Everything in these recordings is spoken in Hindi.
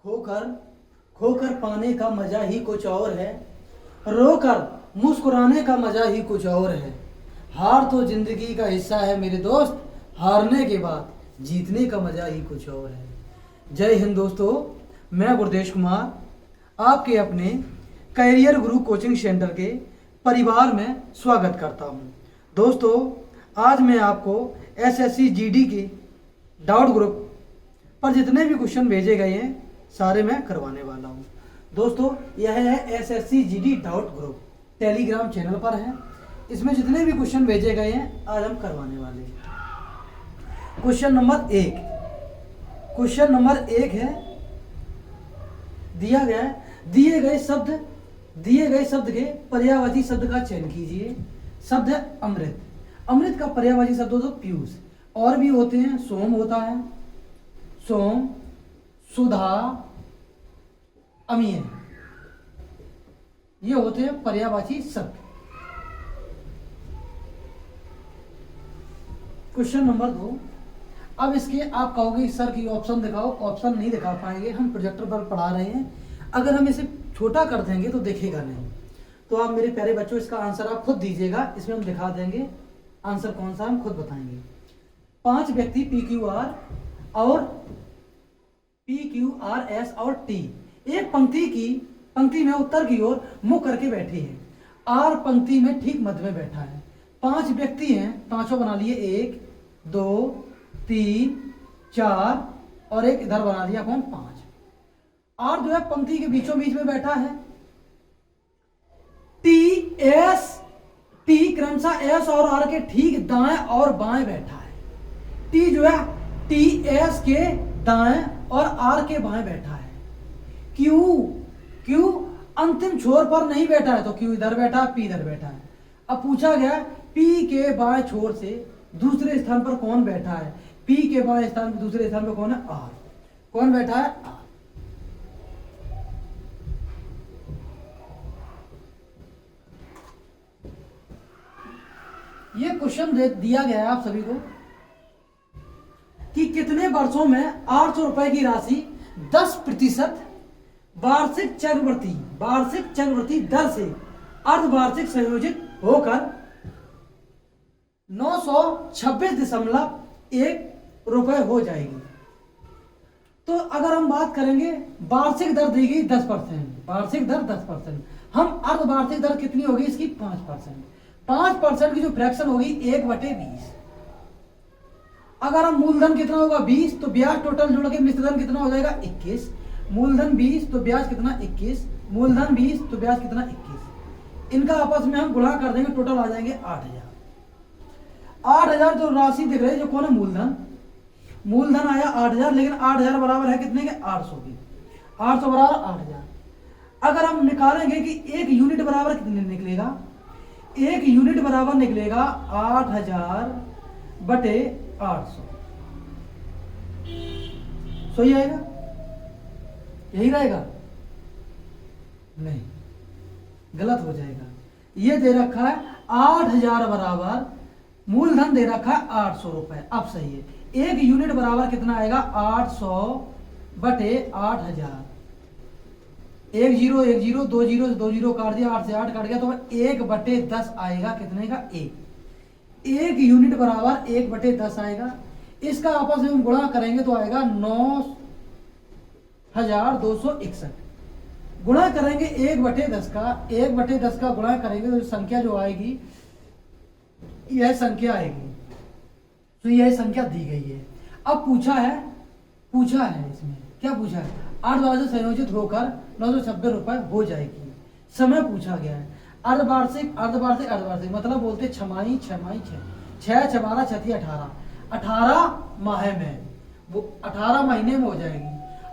खोकर खोकर पाने का मजा ही कुछ और है। रोकर मुस्कुराने का मजा ही कुछ और है। हार तो जिंदगी का हिस्सा है मेरे दोस्त, हारने के बाद जीतने का मजा ही कुछ और है। जय हिंद दोस्तों, मैं गुरदेश कुमार आपके अपने कैरियर गुरु कोचिंग सेंटर के परिवार में स्वागत करता हूं। दोस्तों, आज मैं आपको एसएससी जीडी के डाउट ग्रुप पर जितने भी क्वेश्चन भेजे गए हैं सारे मैं करवाने वाला हूं। दोस्तों, यह है SSC GD doubt group, Telegram channel पर है। इसमें जितने भी क्वेश्चन भेजे गए हैं आज हम करवाने वाले हैं। क्वेश्चन नंबर एक है, दिया गया है दिए गए शब्द के पर्यायवाची शब्द का चयन कीजिए। शब्द है अमृत। अमृत का पर्यायवाची शब्द होता है पीयूष। और भी होते हैं, सोम होता है, सोम, सुधा, अमीय, ये होते हैं पर्यायवाची शब्द। Question number 2। अब इसके आप कहोगे सर की ऑप्शन दिखाओ, ऑप्शन नहीं दिखा पाएंगे, हम प्रोजेक्टर पर पढ़ा रहे हैं। अगर हम इसे छोटा कर देंगे तो दिखेगा नहीं। तो आप मेरे प्यारे बच्चों इसका आंसर आप खुद दीजिएगा, इसमें हम दिखा देंगे आंसर कौन सा हम खुद बताएंगे। 5 व्यक्ति PQRS और T एक पंक्ति में उत्तर की ओर मुख करके बैठे हैं। R पंक्ति में ठीक मध्य में बैठा है। 5 व्यक्ति हैं, पांचों बना लिए, 1 2 3 4 और एक इधर बना लिया, कौन, 5। R जो है पंक्ति के बीचों बीच में बैठा है। T क्रमशः S और R के ठीक दाएं और बाएं बैठा है। T जो है TS के दाएं और R के बाएं बैठा है। Q अंतिम छोर पर नहीं बैठा है, तो Q इधर बैठा है, P इधर बैठा है। अब पूछा गया P के बाएं छोर से दूसरे स्थान पर कौन बैठा है। P के बाएं स्थान पर दूसरे स्थान पर कौन है, R। कौन बैठा है, R। ये क्वेश्चन दिया गया है आप सभी को कि कितने वर्षों में 800 रुपए की राशि 10% वार्षिक चक्रवृद्धि दर से अर्धवार्षिक संयोजित होकर 926.1 रुपए हो जाएगी। तो अगर हम बात करेंगे, वार्षिक दर दी गई 10%, वार्षिक दर 10%, हम अर्धवार्षिक दर कितनी होगी इसकी, 5%। 5% की जो फ्रैक्शन होगी 1/20। अगर हम मूलधन कितना होगा 20, तो ब्याज टोटल जोड़ के मिश्रधन कितना हो जाएगा 21। मूलधन 20 तो ब्याज कितना 21, मूलधन 20 तो ब्याज कितना 21। इनका आपस में हम गुणा कर देंगे, टोटल आ जाएंगे 8000 जो राशि दिख रही है, जो कौन है, मूलधन आया 8000, लेकिन 8000 बराबर है कितने के, 800 की। 800 बराबर 8000। अगर हम निकालेंगे कि एक यूनिट बराबर कितने निकलेगा, एक यूनिट बराबर निकलेगा 8000/800। सही आएगा, यही रहेगा, नहीं, गलत हो जाएगा। ये दे रखा है 8000 बराबर, मूलधन दे रखा है 800 रुपए। अब सही है, एक यूनिट बराबर कितना आएगा, 800/8000। 1 0 1 0 2 0 से 2 0 काट दिया, 8 से 8 काट गया, तो 1/10 आएगा, कितने का, 1। एक यूनिट बराबर 1/10 आएगा। इसका आपस में हम गुणा करेंगे तो आएगा 9261। गुणा करेंगे 1/10 का गुणा करेंगे तो संख्या जो आएगी, यह संख्या आएगी। तो यह संख्या दी गई है। अब पूछा है इसमें क्या पूछा है, 8 द्वारा से संयोजित होकर 926 रुपए हो जाएगी। समय पूछा गया है, अर्धवार्षिक मतलब बोलते छमाही 6 6 12 36 18 माह में, वो 18 महीने में हो जाएगी।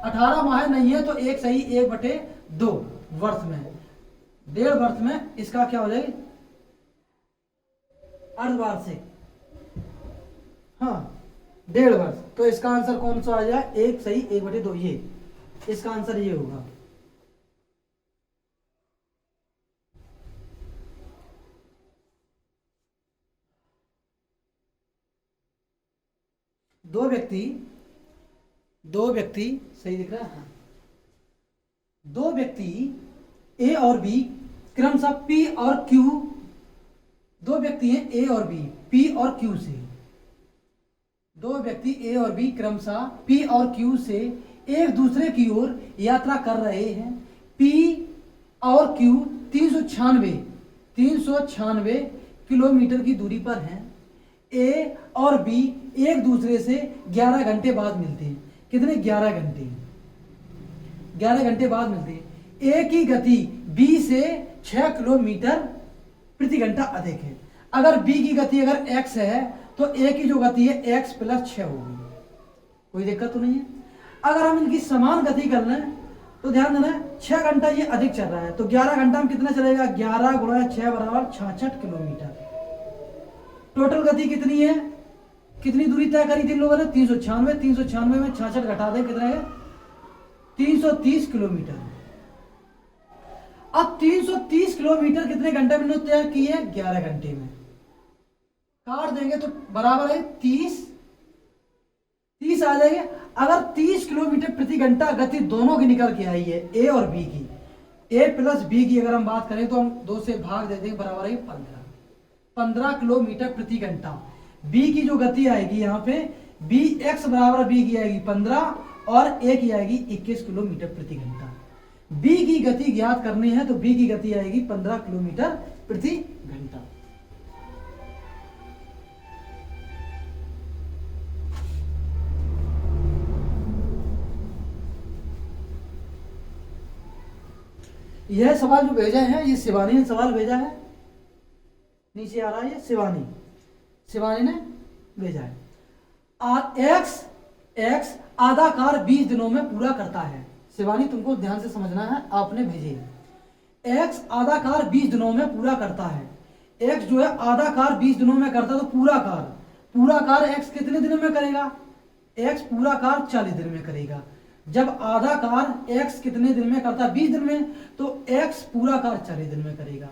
18 माह नहीं है तो एक सही 1/2 वर्ष में, 1.5 वर्ष में इसका क्या हो जाएगी, अर्धवार्षिक, हाँ 1.5 वर्ष। तो इसका आंसर कौन सा आ जाए, एक सही 1/2, ये इसका आंसर ये होगा। दो व्यक्ति सही दिख रहा है, हाँ। दो व्यक्ति ए और बी क्रमशः पी और क्यू, दो व्यक्ति हैं ए और बी पी और क्यू से, दो व्यक्ति ए और बी क्रमशः पी और क्यू से एक दूसरे की ओर यात्रा कर रहे हैं। पी और क्यू 396 किलोमीटर की दूरी पर हैं। ए और बी एक दूसरे से 11 घंटे बाद मिलते हैं। कितने? 11 घंटे, 11 घंटे बाद मिलते हैं। ए की गति बी से 6 किलोमीटर प्रति घंटा अधिक है। अगर बी की गति अगर x है तो ए की जो गति है x प्लस 6 होगी। कोई दिक्कत तो नहीं है। अगर हम इनकी समान गति कर लें तो ध्यान देना, 6 घंटा ये अधिक चल रहा है तो 11 घंटा में कितना चलेगा? 11 गुणा 6 बराबर 66 किलोमीटर। टोटल गति कितनी है? कितनी दूरी तय करी थी इन लोगों ने? 396। 396 में 66 घटा दें, कितना है? 330 किलोमीटर। अब 330 किलोमीटर कितने घंटे में तय की है? 11 घंटे में। काट देंगे तो बराबर है 30 आ जाएंगे। अगर 30 किलोमीटर प्रति घंटा गति दोनों की निकल के आई है, ए और बी की, ए प्लस बी की अगर हम बात करें तो हम 2 से भाग दे देंगे, बराबर है 15 किलोमीटर प्रति घंटा। बी की जो गति आएगी यहाँ पे, बी एक्स बराबर बी की आएगी 15 और ए की आएगी 21 किलोमीटर प्रति घंटा। बी की गति ज्ञात करनी है तो बी की गति आएगी 15 किलोमीटर प्रति घंटा। यह सवाल जो भेजा है ये शिवानी ने सवाल भेजा है, नीचे आ रहा है ये शिवानी ने भेजा है। एक्स आधा कार्य 20 दिनों में पूरा करता है। शिवानी तुमको ध्यान से समझना है, आपने भेजे है। एक्स आधा कार्य 20 दिनों में पूरा करता है। एक्स जो है आधा कार्य 20 दिनों में करता है तो पूरा कार्य एक्स कितने दिनों में करेगा? एक्स पूरा कार्य 40 दिन में करेगा। जब आधा कार्य एक्स कितने दिन में करता है? 20 दिन में, तो एक्स पूरा कार्य 40 दिन में करेगा।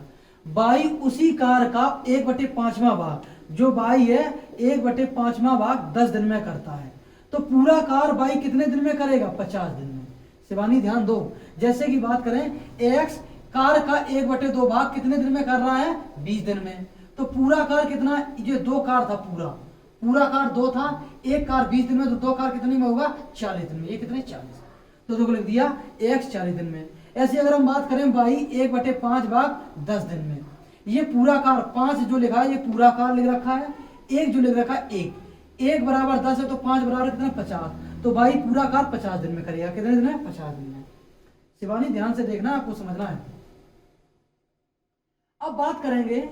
बाई उसी कार्य का 1/5वां भाग, जो बाई है 1/5वां भाग 10 दिन में करता है, तो पूरा कार्य बाई कितने दिन में करेगा? 50 दिन में। शिवानी ध्यान दो, जैसे कि बात करें एक्स कार्य का 1/2 भाग कितने दिन में कर रहा है? 20 दिन में। तो पूरा कार्य कितना? ये 2 कार्य था, पूरा कार्य 2 था, एक कार्य 20 दिन में, तो 2 कार्य कितने में होगा? 40 दिन में। ये कितने? 40। तो देखो लिख दिया एक्स 40 दिन में। ऐसे अगर हम बात करें बाई 1/5 भाग 10 दिन में, ये पूरा कार्य 5 जो लिखा है ये पूरा कार्य लिख रखा है, एक जो लिख रखा है एक बराबर 10 है तो 5 बराबर कितना? 50। तो भाई पूरा कार्य 50 दिन में करेगा। कितने दिन में? 50 दिन में। शिवानी ध्यान से देखना, आपको समझना है। अब बात करेंगे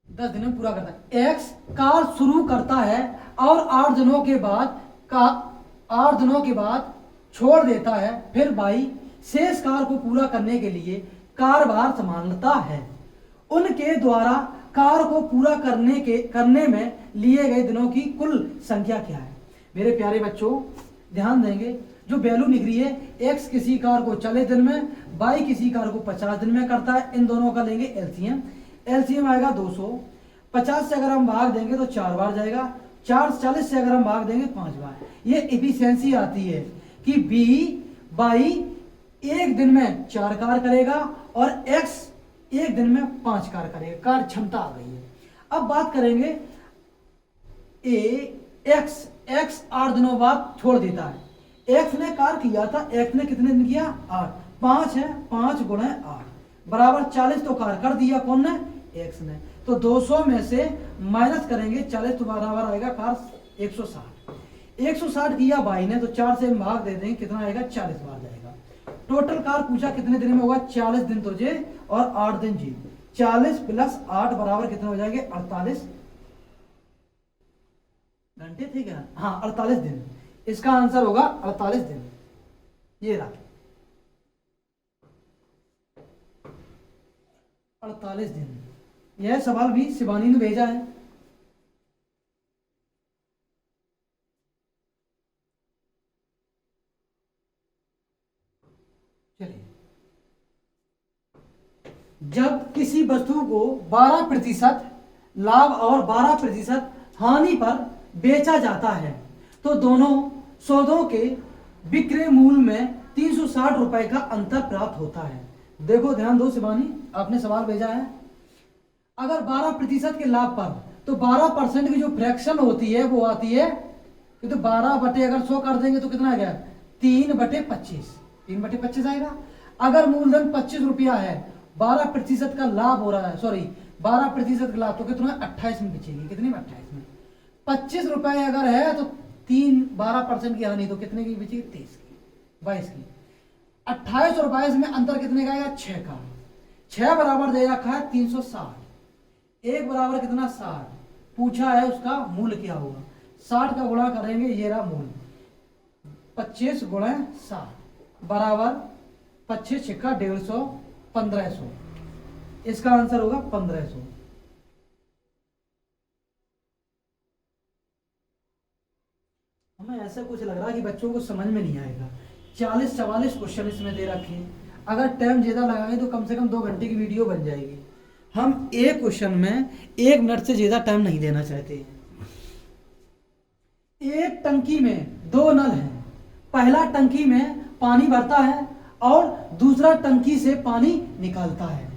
10 दिन में पूरा करता है। एक्स कार्य शुरू करता है और 8 दिनों के बाद छोड़ देता है, फिर बाई शेष कार्य को पूरा करने के लिए कार्यभार संभालता है। उनके द्वारा कार्य को पूरा करने में लिए गए दिनों की कुल संख्या क्या है? मेरे प्यारे बच्चों ध्यान देंगे, जो वैल्यू निकली है, एक्स किसी कार्य को 40 दिन में, बाई किसी कार्य को 50 दिन में करता है। इन दोनों का लेंगे एलसीएम आएगा 200। 50 से अगर हम भाग देंगे तो 4 बार जाएगा, 40 से अगर हम भाग देंगे 5 बार। ये एफिशिएंसी आती है कि बी बाई एक दिन में 4 कार्य करेगा और एक्स एक दिन में 5 कार्य करेगा। कार्य क्षमता आ गई है। अब बात करेंगे एक्स 8 दिनों बाद छोड़ देता है। एक्स ने कार्य किया था, एक्स ने कितने दिन किया? 8। 5 है, 5 गुणा 8 बराबर 40। तो कार्य कर दिया कौन ने? एक्स ने। तो 200 में से माइनस करेंगे 40 तो बराबर आएगा कार्य 160। 160 किया बाई ने, तो 4 से भाग दे देंगे, कितना आएगा? 40 बार जाएगा। टोटल कार्य पूछा कितने दिन में होगा? 40 दिन तो जे और 8 दिन जी। 40 प्लस 8 बराबर कितने हो जाएंगे? 48 घंटे थे क्या? हाँ 48 दिन। इसका आंसर होगा 48 दिन। ये रहा 48 दिन। यह सवाल भी शिवानी ने भेजा है। चलिए, जब किसी वस्तु को 12% लाभ और 12% हानि पर बेचा जाता है तो दोनों सौदों के विक्रय मूल्य में 360 रुपए का अंतर प्राप्त होता है। देखो ध्यान दो शिवानी, आपने सवाल भेजा है, अगर 12% के लाभ पर, तो 12% की जो फ्रैक्शन होती है वो आती है, तो 12 बटे अगर 100 कर देंगे तो कितना आ गया, 3/25, 3/25 आएगा। अगर मूलधन 25 रुपया है, 12% का लाभ हो रहा है, सॉरी 12% का लाभ, तो कितना 28 में बचेगी, कितने में 28 में। 25 रुपए अगर है तो 12% की हानि, तो कितने की बचेगी, 23 की, 22 की। 28 और 22 में अंतर कितने का आएगा, 6 का। 6 बराबर दे रखा है 360, 1 बराबर कितना 60, पूछा है उसका मूल्य क्या होगा, 60 का गुणा करेंगे, ये रहा मूल्य, 25 गुणे 60 बराबर 25 छिक्का 150, 1500, इसका आंसर होगा 1500। हमें ऐसा कुछ लग रहा है कि बच्चों को समझ में नहीं आएगा। 40-44 क्वेश्चन इसमें दे रखे हैं, अगर टाइम ज्यादा लगाएंगे तो कम से कम 2 घंटे की वीडियो बन जाएगी। हम एक क्वेश्चन में 1 मिनट से ज्यादा टाइम नहीं देना चाहते हैं। एक टंकी में 2 नल हैं, पहला टंकी में पानी भरता है और दूसरा टंकी से पानी निकालता है।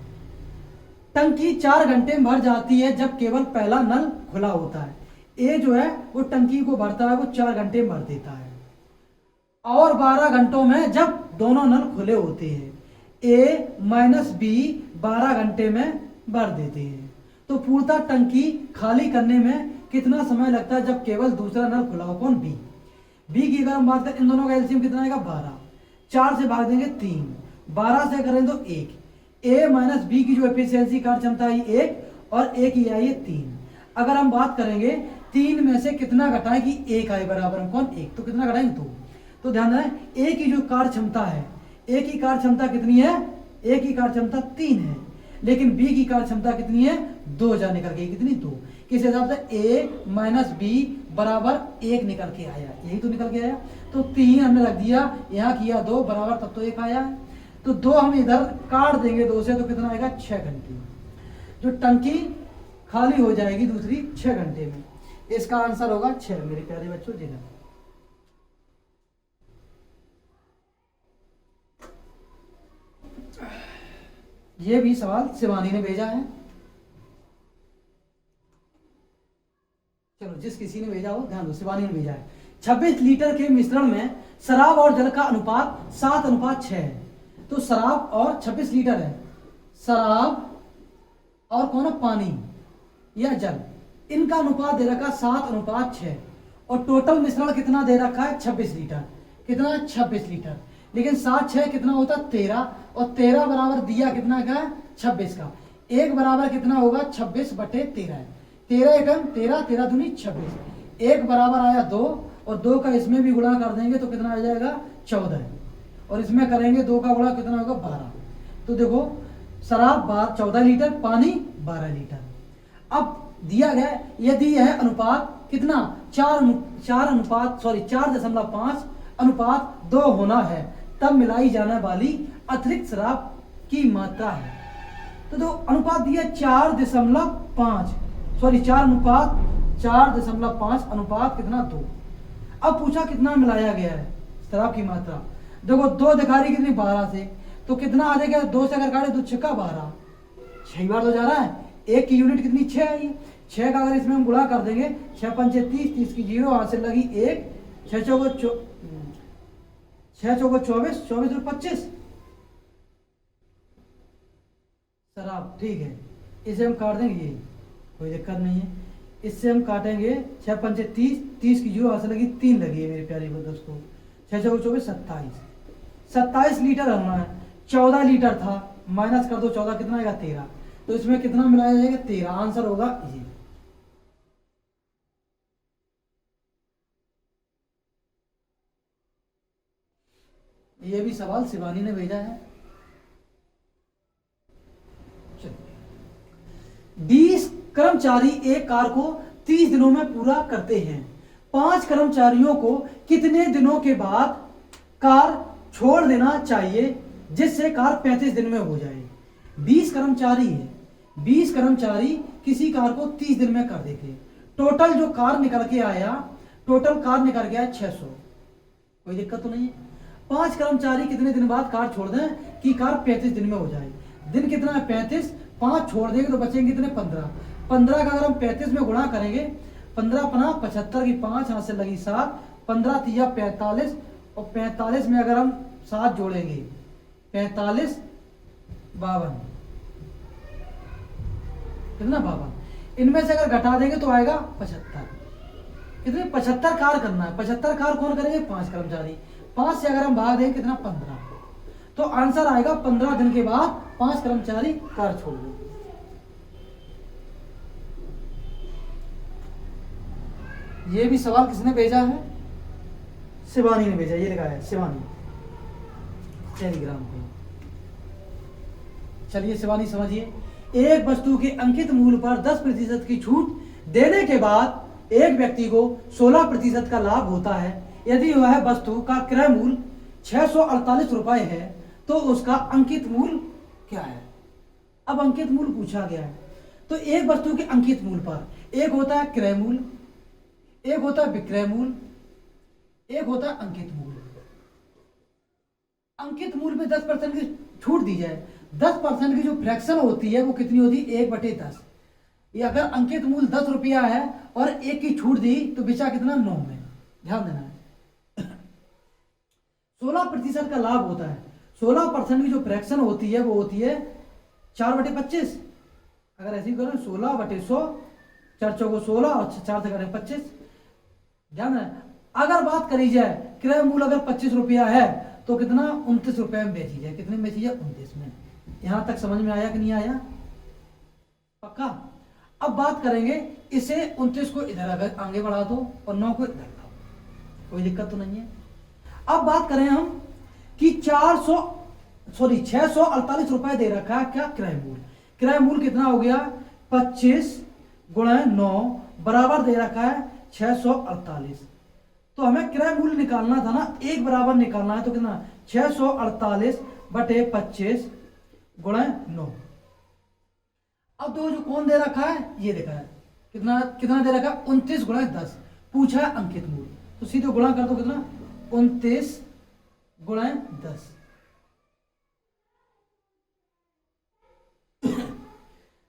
टंकी 4 घंटे में भर जाती है जब केवल पहला नल खुला होता है। ए जो है वो टंकी को भरता है, वो 4 घंटे में भर देता है, और 12 घंटों में जब दोनों नल खुले होते हैं। ए माइनस बी 12 घंटे में भर देते हैं। तो पूर्णतः टंकी खाली करने में कितना समय लगता है जब केवल दूसरा नल खुला हो, कौन, बी। बी की अगर हम बात करें, इन दोनों का एलसीएम कितना आएगा, 12, 4 से भाग देंगे 3, 12 से करें तो 1। ए माइनस बी की जो एफिशिएंसी कार्य क्षमता आई 1, और ए की आई है 3। अगर हम बात करेंगे 3 में से कितना घटाएं कि 1 आए बराबर में, कौन, 1, तो कितना घटाएंगे 2। तो ध्यान दें, ए की जो कार्य क्षमता है, ए की कार्य क्षमता कितनी है, ए की कार्य क्षमता 3 है, लेकिन बी की कार्य क्षमता कितनी है, 2 जा निकल गई, कितनी, 2। किस हिसाब से, ए माइनस बी बराबर 1 निकल के आया, यही तो निकल के आया। तो 3 हमने रख दिया, यहाँ किया 2 बराबर, तब तो 1 आया। तो 2 हम इधर काट देंगे 2 से, तो कितना आएगा, 6 घंटे। जो टंकी खाली हो जाएगी दूसरी 6 घंटे में, इसका आंसर होगा 6 मेरे प्यारे बच्चों जी। ये भी सवाल शिवानी ने भेजा है। चलो, जिस किसी ने भेजा हो ध्यान दो, शिवानी ने भेजा है। 26 लीटर के मिश्रण में शराब और जल का अनुपात 7:6 है। तो शराब और 26 लीटर है, शराब और कौन है, पानी या जल, इनका अनुपात दे रखा 7:6, और टोटल मिश्रण कितना दे रखा है, 26 लीटर। कितना, 26 लीटर। लेकिन 7-6 कितना होता, 13, और 13 बराबर दिया कितना का, 26 का। 1 बराबर कितना होगा, 26/13 है। 13 एकम 13, 13 दूनी 26। 1 बराबर आया 2, और 2 का इसमें भी गुणा कर देंगे तो कितना आ जाएगा, 14, और इसमें करेंगे 2 का गुणा कितना होगा, 12। तो देखो, शराब 14 लीटर, पानी 12 लीटर। अब दिया गया, यदि यह अनुपात कितना, 4:5 होना है, तब मिलाई जाने वाली अतिरिक्त शराब की मात्रा है। तो अनुपात दिया 4.5, सॉरी 4:5 अनुपात कितना, 2। अब पूछा कितना मिलाया गया है शराब की मात्रा। देखो 2 दिखा रही कितनी, 12 से, तो कितना आ जाएगा, 2 से अगर काटे तो 6 का 12, 6 बार तो जा रहा है। 1 की यूनिट कितनी, 6 आई। 6 का अगर इसमें हम गुणा कर देंगे, 6 पंचे 30, 30 की 0 हासिल लगी 1, 6 चौको 24, 24 और 25 शराब, ठीक है। इसे हम काट देंगे, ये कोई दिक्कत नहीं है। इससे हम काटेंगे 6 पंचे 30, 30 की 0 हासिल लगी 3 लगी है मेरे प्यारे दोस्तों। 6 चौको 24, 27 लीटर होना है। 14 लीटर था, माइनस कर दो 14, कितना आएगा, 13। तो इसमें कितना मिलाया जाएगा, 13। आंसर होगा ये भी सवाल शिवानी ने भेजा है। 20 कर्मचारी एक कार को 30 दिनों में पूरा करते हैं। 5 कर्मचारियों को कितने दिनों के बाद कार छोड़ देना चाहिए जिससे कार 35 दिन में हो जाए। 20 कर्मचारी है, 20 कर्मचारी किसी कार को 30 दिन में कर देते। टोटल जो कार निकल के आया, टोटल कार निकल गया 600। कोई दिक्कत तो नहीं है। 5 कर्मचारी कितने दिन बाद कार छोड़ दें कि कार 35 दिन में हो जाए। दिन कितना है 35, 5 छोड़ देंगे तो बचेंगे कितने 15। 15 का अगर हम 35 में गुणा करेंगे, 15 पना 75 की 5 हाथ से लगी 7, 15 तिया 45 और 45 में अगर हम 7 जोड़ेंगे 45 52, कितना 52। इनमें से अगर घटा देंगे तो आएगा 75। कितने 75 कार करना है। 75 कार कौन करेंगे 5 कर्मचारी। 5 से अगर हम भाग देंगे कितना 15, तो आंसर आएगा 15 दिन के बाद 5 कर्मचारी कार छोड़ देंगे। ये भी सवाल किसने भेजा है, शिवानी ने भेजा। ये लिखा है शिवानी टेलीग्राम पे। चलिए शिवानी समझिए, एक वस्तु के अंकित मूल्य पर 10% की छूट देने के बाद एक व्यक्ति को 16% का लाभ होता है। यदि वह वस्तु का क्रय मूल्य 648 रुपए है तो उसका अंकित मूल्य क्या है। अब अंकित मूल्य पूछा गया है, तो एक वस्तु के अंकित मूल्य पर एक होता है क्रय मूल्य, एक होता है विक्रय मूल्य, एक होता है अंकित मूल्य। अंकित मूल्य में 10% की छूट दी जाए, 10% की जो फ्रैक्शन होती है वो कितनी होती है 1/10। या अगर अंकित मूल्य 10 रुपया है और 1 की छूट दी तो बेचा कितना 9 में। ध्यान देना है 16% का लाभ होता है। 16% की जो फ्रैक्शन होती है वो होती है 4/25। अगर ऐसे ही करें 16/100, 4 चौको 16 और 4 से करें 25। ध्यान है, अगर बात करी जाए क्रय मूल्य अगर 25 रुपया है तो कितना 29 रुपए में बेची जाए। कितने में बेची जाए 29 में। यहां तक समझ में आया कि नहीं आया, पक्का। अब बात करेंगे इसे 29 को इधर अगर आगे बढ़ा दो और 9 को इधर लाओ, कोई दिक्कत तो नहीं है। अब बात करें हम कि 648 रुपए दे रखा है क्या क्रय मूल्य। क्रय मूल्य कितना हो गया 25 गुणा 9 बराबर दे रखा है 648। तो हमें क्रय मूल्य निकालना था ना, एक बराबर निकालना है, तो कितना 648/25 गुणा 9। अब दो जो कौन दे रखा है ये देखा है कितना कितना दे रखा है 29 गुणा 10। पूछा है अंकित मूल्य, तो सीधे गुणा कर दो कितना 29 गुणा 10।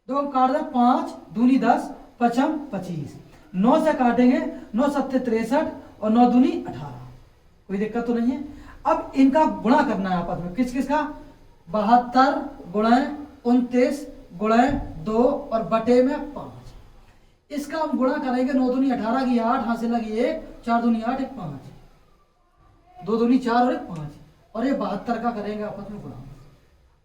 दो हम काट दें 5 दूनी 10 पचम 25। 9 से काटेंगे 9 सत्ते 63 और 9 दूनी 18। कोई दिक्कत तो नहीं है। अब इनका गुणा करना है आपस में, किस किस का 72 गुणा 29 गुणा 2 और बटे में 5। इसका हम गुणा करेंगे 9 दूनी 18 की 8 हाथ से लगी 1, 4 दूनी 8 1 5, 2 दूनी 4 और 1 5 और ये 72 का करेंगे आपस में गुणा।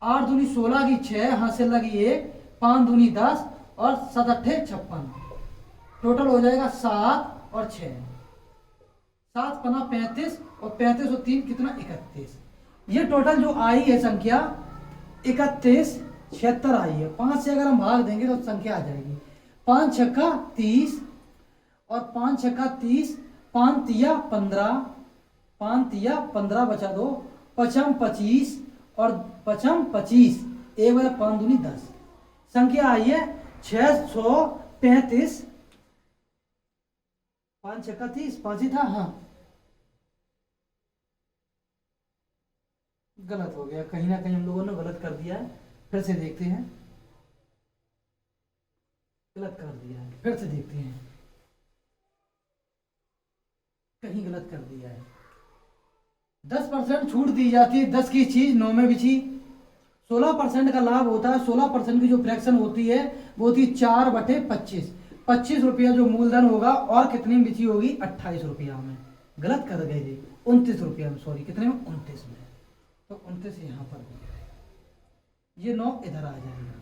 8 दूनी 16 की 6 हाथ से लगी 1, 5 दूनी 10 और 7 अट्ठे 56। टोटल हो जाएगा 7 और 6, 7 पना 35 और 35 और 3 कितना 31। ये टोटल जो आई है संख्या 31 76 आई है। 5 से अगर हम भाग देंगे तो संख्या आ जाएगी 5 छक्का 30 और 5 छक्का 30, 5 तिया 15, 5 तिया 15 बचा दो, पचम 25 और पचम 25, 1 बार 5 दूनी 10। संख्या आई है 635। 5 छक्का 30, 5 ही था, हाँ गलत हो गया, कहीं ना कहीं हम लोगों ने गलत कर दिया है। फिर से देखते हैं, गलत कर दिया है, फिर से देखते हैं, कहीं गलत कर दिया है। 10% छूट दी जाती है 10 की चीज 9 में बिछी। 16% का लाभ होता है। 16% की जो फ्रैक्शन होती है वो होती है 4/25। 25 रुपया जो मूलधन होगा और कितने में बिछी होगी 28 रुपया में। गलत कर गए थे 29 रुपया में, सॉरी कितने में 29 में। तो 29 यहाँ पर ये 9 इधर आ जाएगा।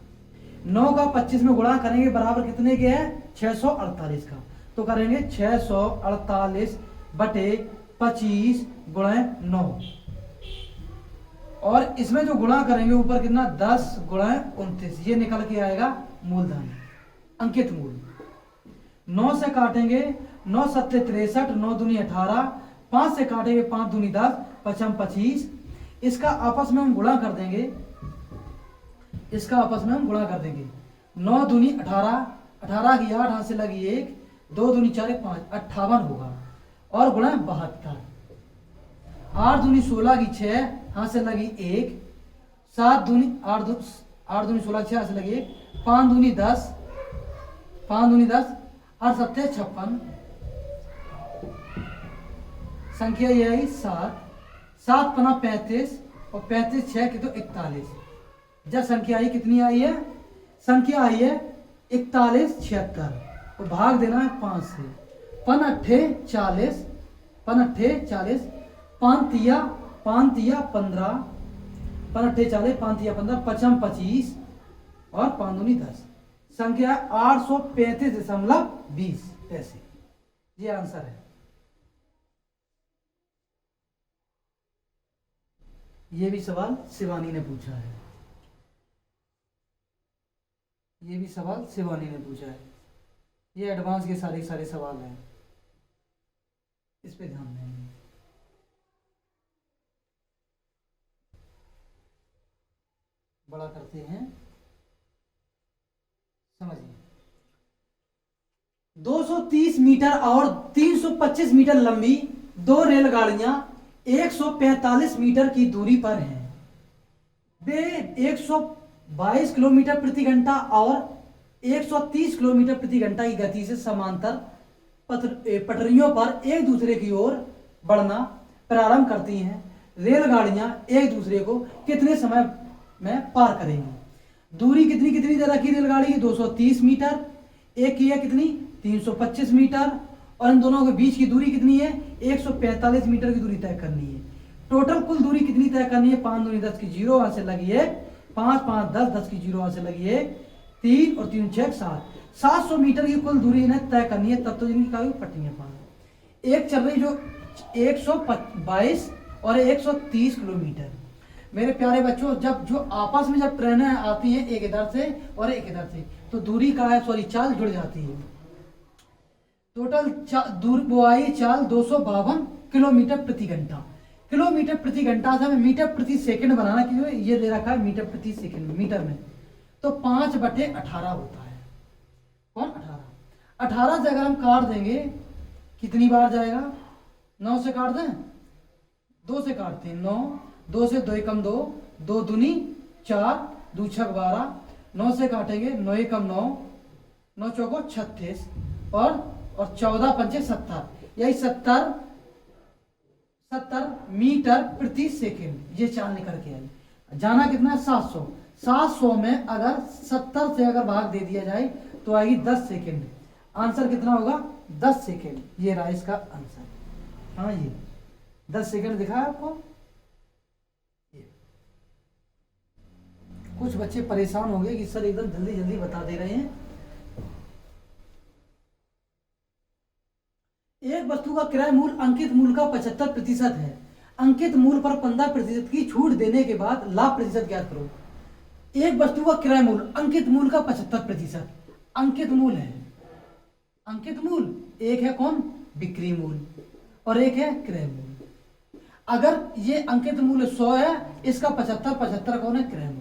9 का 25 में गुणा करेंगे बराबर कितने के है 648 का। तो करेंगे 648/25 गुणा 9 और इसमें जो गुणा करेंगे ऊपर कितना 10 गुणा 29, ये निकल के आएगा मूलधन अंकित मूल्य। 9 से काटेंगे 9 सत्ते 63, 9 दूनी 18, 5 से काटेंगे 5 दूनी 10, पचम 25। इसका आपस में हम गुणा कर देंगे, इसका आपस में हम गुणा कर देंगे 9 दूनी 18, 18 की 8 हाथ से लगी 1, 2 दूनी 4 5, 58 होगा और गुणा 72। 8 दूनी 16 की 6, यहाँ से लगी 1, 7 दूनी 8 दूनी 16 6 से लगी 1, 5 दूनी 10, 5 दूनी 10, 8 सत्ते 56, संख्या ये आई 7, 7 पना 35 और 35 6 की तो 41। जब संख्या आई कितनी आई है, संख्या आई है 41 76, तो भाग देना है 5 से। 5 अट्ठे 40, 5 अट्ठे 40, 5 तिया 15, 5 अट्ठे 40, 5 तिया 15, 5 25 और 5 दूनी 10। संख्या 835.20 पैसे। ये आंसर है। ये भी सवाल शिवानी ने पूछा है, ये भी सवाल शिवानी ने पूछा है। ये एडवांस के सारे सारे सवाल हैं, इस पे ध्यान देंगे। बड़ा करते हैं, समझिए। 230 मीटर और 325 मीटर लंबी दो रेलगाड़ियां 145 मीटर की दूरी पर हैं। वे 122 किलोमीटर प्रति घंटा और 130 किलोमीटर प्रति घंटा की गति से समांतर पटरियों पर एक दूसरे की ओर बढ़ना प्रारंभ करती हैं। रेलगाड़ियां एक दूसरे को कितने समय में पार करेंगी? दूरी कितनी कितनी तरह की रेलगाड़ी की? 230 मीटर, एक की है कितनी 325 मीटर, और इन दोनों के बीच की दूरी कितनी है 145 मीटर की दूरी तय करनी है। टोटल कुल दूरी कितनी तय करनी है? 5 दूनी 10 की 0 वहां से लगी है 5, 5 10 10 की 0 वहां से लगी है 3 और 3 6 7, 700 मीटर की कुल दूरी इन्हें तय करनी है। तब तो जिनकी काफी पट्टियां पास एक चल रही जो 122 और 130 किलोमीटर। मेरे प्यारे बच्चों, जब जो आपस में जब ट्रेनें आती हैं एक इधर से और एक इधर से, तो दूरी का है सॉरी चाल जुड़ जाती है। टोटल दूर वो आई चाल 252 किलोमीटर प्रति घंटा। किलोमीटर प्रति घंटा से हमें मीटर प्रति सेकंड बनाना, क्योंकि ये दे रखा है मीटर प्रति सेकंड मीटर में, तो 5/18 होता है। कौन 18 से अगर हम काट देंगे कितनी बार जाएगा? 9 से काट दें, 2 से काटते हैं 9, 2 से 2 एकम 2, 2 दूनी 4, 2 छक 12, 9 से काटेंगे 9 एकम 9, 9 चौको 36 और 14 पंचे 70, यही 70 मीटर प्रति सेकंड। ये चाल निकल के आई। जाना कितना है 700। 700 में अगर 70 से अगर भाग दे दिया जाए तो आएगी 10 सेकंड। आंसर कितना होगा? 10 सेकंड। ये रहा इसका आंसर। हाँ, ये 10 सेकंड दिखा है आपको। कुछ बच्चे परेशान हो गए कि सर एकदम जल्दी जल्दी बता दे रहे हैं। एक वस्तु का क्रय मूल्य अंकित मूल्य का 75% है। अंकित मूल्य पर 15% की छूट देने के बाद लाभ प्रतिशत ज्ञात करो। एक वस्तु का क्रय मूल्य अंकित मूल्य का 75% अंकित मूल्य है। अंकित मूल्य एक है कौन? बिक्री मूल्य, और एक है क्रय मूल्य। अगर ये अंकित मूल्य 100 है, इसका 75 कौन है? क्रय मूल्य।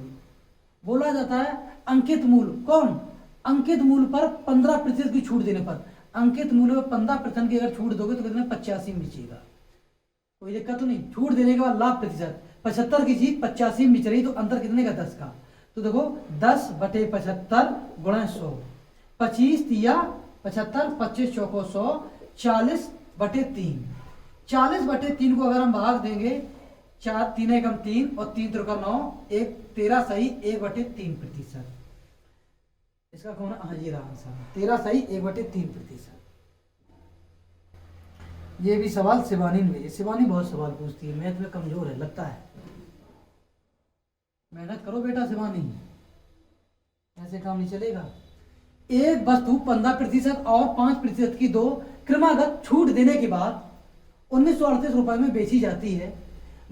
बोला जाता है अंकित मूल्य कौन? अंकित मूल्य पर 15% की छूट देने पर। अंकित मूल्य पर 15% की अगर छूट दोगे तो कितने 85 में बिचेगा। कोई दिक्कत तो नहीं। छूट देने के बाद लाभ प्रतिशत 75 की चीज 85 में बिच रही, तो अंतर कितने का? 10 का। तो देखो 10/75 गुणा 100, 25 तिया 75, 25 चौको 100, 40/3। 40/3 को अगर हम भाग देंगे 4 3 एकम 3 और 3 त्रिका 9, 1 13 सही 1/3%। इसका कौन? हाँ, ये रहा आंसर 13 सही 1/3%। ये भी सवाल शिवानी ने भेजे। शिवानी बहुत सवाल पूछती है, मैथ में कमजोर है लगता है। मेहनत करो बेटा शिवानी, ऐसे काम नहीं चलेगा। एक वस्तु 15% और 5% की दो क्रमागत छूट देने के बाद 1938 रुपए में बेची जाती है।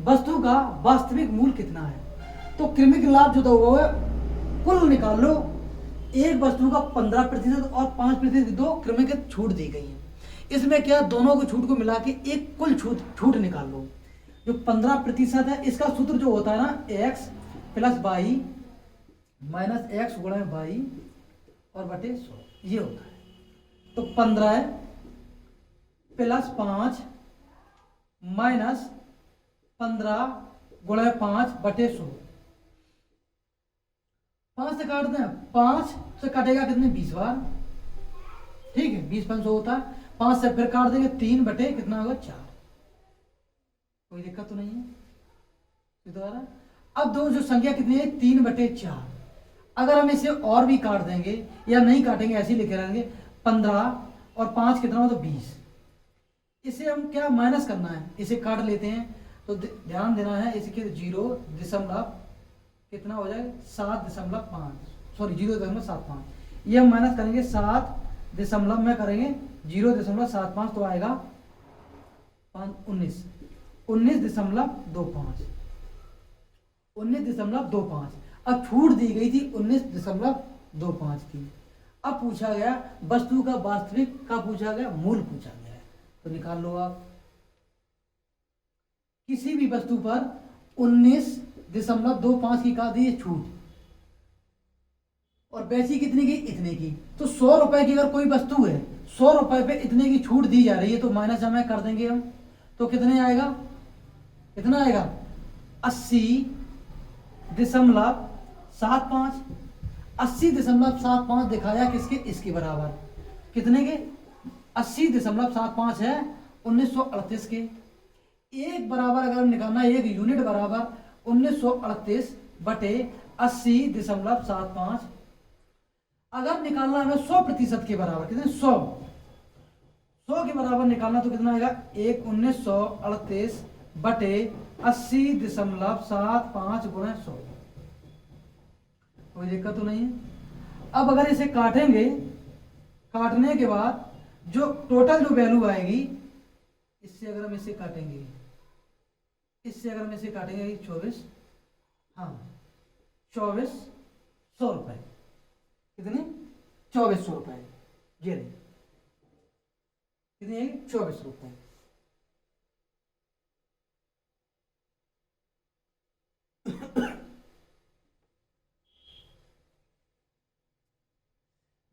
वस्तु का वास्तविक मूल्य कितना है? तो क्रमिक लाभ जो दो है कुल निकाल लो। एक वस्तु का 15% और 5% की दो क्रमिक छूट दी गई है। इसमें क्या, दोनों को छूट को मिला के एक कुल छूट निकाल लो। जो 15% है, इसका सूत्र जो होता है ना x + y - x गुणा y और बटे 100, ये होता है। तो 15 + 5 - 15 × 5/100। 5 से काट दें, 5 से कटेगा कितने 20 बार, ठीक है 20/100 होता है। 5 से फिर काट देंगे 3 कितना होगा 4। कोई दिक्कत तो नहीं है। दोबारा अब दो जो संख्या कितनी है 3/4। अगर हम इसे और भी काट देंगे या नहीं काटेंगे ऐसे ही लिखे रहेंगे 15 और 5 कितना हो तो 20। इसे हम क्या माइनस करना है, इसे काट लेते हैं तो ध्यान देना है इसके 0 दशमलव कितना हो जाएगा 7.5, सॉरी 0.75। ये हम माइनस करेंगे 7 दशमलव में करेंगे 0.75 तो आएगा 19.25। 19.25। अब छूट दी गई थी 19.25 की। अब पूछा गया वस्तु का वास्तविक का पूछा गया, मूल पूछा गया है, तो निकाल लो आप। किसी भी वस्तु पर 19.25 की का दी छूट और पैसे कितने की इतने की, तो 100 रुपए की अगर कोई वस्तु है 100 रुपए पे इतने की छूट दी जा रही है तो माइनस हमें कर देंगे हम, तो कितने आएगा, कितना आएगा 80.75। 80.75 दिखाया किसके, इसके बराबर, कितने के 80.75 है 1938 के। एक बराबर अगर निकालना, एक यूनिट बराबर 1938/80.75। अगर निकालना हमें 100% के बराबर, कितने 100 के बराबर निकालना तो कितना आएगा 1938/80.75 गुणा 100। कोई दिक्कत तो नहीं है। अब अगर इसे काटेंगे, काटने के बाद जो टोटल जो वैल्यू आएगी, इससे अगर हम इसे काटेंगे, इससे अगर हम इसे काटेंगे 24, हाँ 2400 रुपए, कितने 2400 रुपए, ये रही कितनी है 2400 रुपए।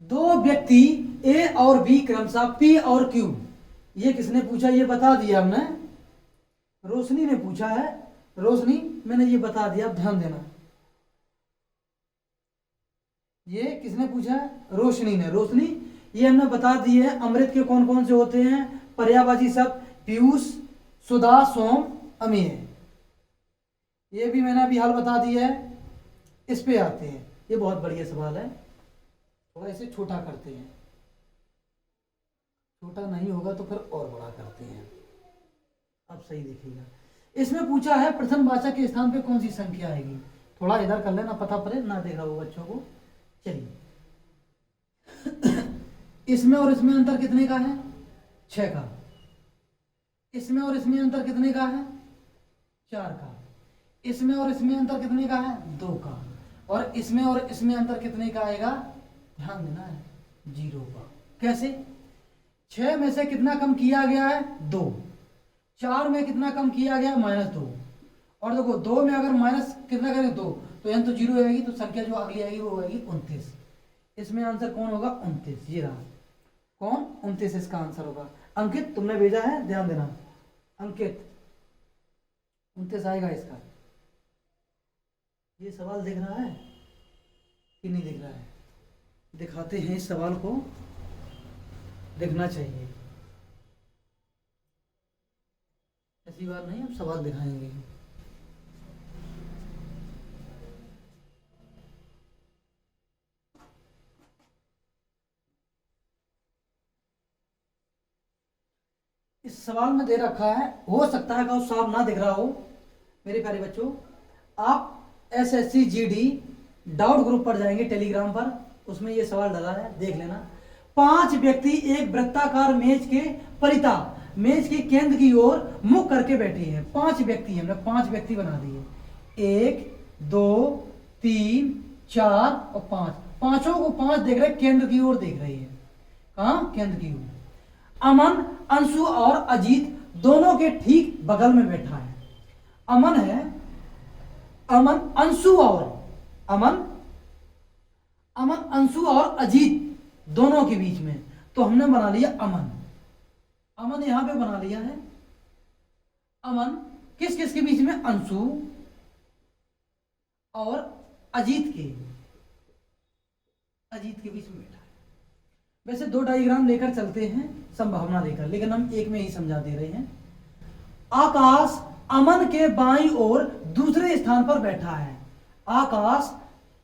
दो व्यक्ति ए और बी क्रमशः पी और क्यू, ये किसने पूछा, ये बता दिया हमने, रोशनी ने पूछा है। रोशनी मैंने ये बता दिया, ध्यान देना। ये किसने पूछा है, रोशनी ने। रोशनी ये हमने बता दी है अमृत के कौन कौन से होते हैं, पर्यायवाची शब्द पीयूष, सुधा, सोम, अमीय। ये भी मैंने अभी हाल बता दिया है। इस पे आते हैं, ये बहुत बढ़िया सवाल है, थोड़ा इसे छोटा करते हैं, छोटा नहीं होगा तो फिर और बड़ा करते हैं। अब सही देखिएगा, इसमें पूछा है प्रथम वाचक के स्थान पे कौन सी संख्या आएगी। थोड़ा इधर कर लेना, पता पड़े ना देख रहा हो बच्चों को। चलिए इसमें और इसमें अंतर कितने का है 6 का। इसमें और इसमें अंतर कितने का है 4 का। इसमें और इसमें अंतर कितने का है 2 का। और इसमें और इसमें अंतर कितने का आएगा, ध्यान देना है 0 का। कैसे, 6 में से कितना कम किया गया है 2, 4 में कितना कम किया गया -2, और देखो 2 में अगर माइनस कितना करें 2 तो यहाँ तो 0 आएगी, तो संख्या जो अगली आएगी वो आएगी 29। इसमें आंसर कौन होगा 29, ये रहा कौन 29 इसका आंसर होगा। अंकित तुमने भेजा है, ध्यान देना, अंकित 29 आएगा इसका। ये सवाल दिख रहा है कि नहीं दिख रहा है, दिखाते हैं इस सवाल को, दिखना चाहिए, ऐसी बात नहीं, हम सवाल दिखाएंगे। इस सवाल में दे रखा है, हो सकता है कि साफ ना दिख रहा हो मेरे प्यारे बच्चों। आप SSC GD डाउट ग्रुप पर जाएंगे टेलीग्राम पर, उसमें ये सवाल डाला है, देख लेना। 5 व्यक्ति एक वृत्ताकार मेज के परिता, मेज के केंद्र की ओर मुख करके बैठे हैं। 5 व्यक्ति, हमने 5 व्यक्ति बना दिए, 1 2 3 4 और 5, पांचों को 5 देख रहे, केंद्र की ओर देख रही है। कहां, केंद्र की ओर। अमन, अंशु और अजीत दोनों के ठीक बगल में बैठा है। अमन है, अमन अंशु और अमन अंशु और अजीत दोनों के बीच में, तो हमने बना लिया अमन। अमन यहां पे बना लिया है। अमन किस किस के बीच में? अंशु और अजीत के बीच में बैठा है। वैसे दो डायग्राम लेकर चलते हैं संभावना लेकर, लेकिन हम एक में ही समझा दे रहे हैं। आकाश अमन के बाईं ओर दूसरे स्थान पर बैठा है। आकाश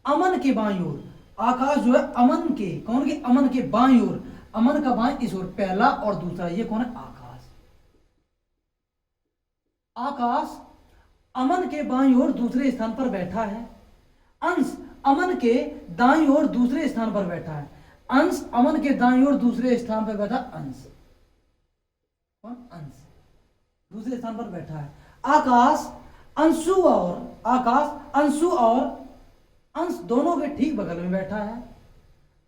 अमन के बाईं ओर, आकाश जो है अमन के, कौन के? अमन के बाईं ओर, अमन का बाईं इस ओर, पहला और दूसरा, ये कौन है? आकाश। आकाश अमन के बाईं ओर दूसरे स्थान पर बैठा है। अंश अमन के दाईं ओर दूसरे स्थान पर बैठा है। अंश अमन के दाईं ओर दूसरे स्थान पर बैठा। अंश कौन? अंश दूसरे स्थान पर बैठा है। आकाश अंशु और अंश दोनों के ठीक बगल में बैठा है।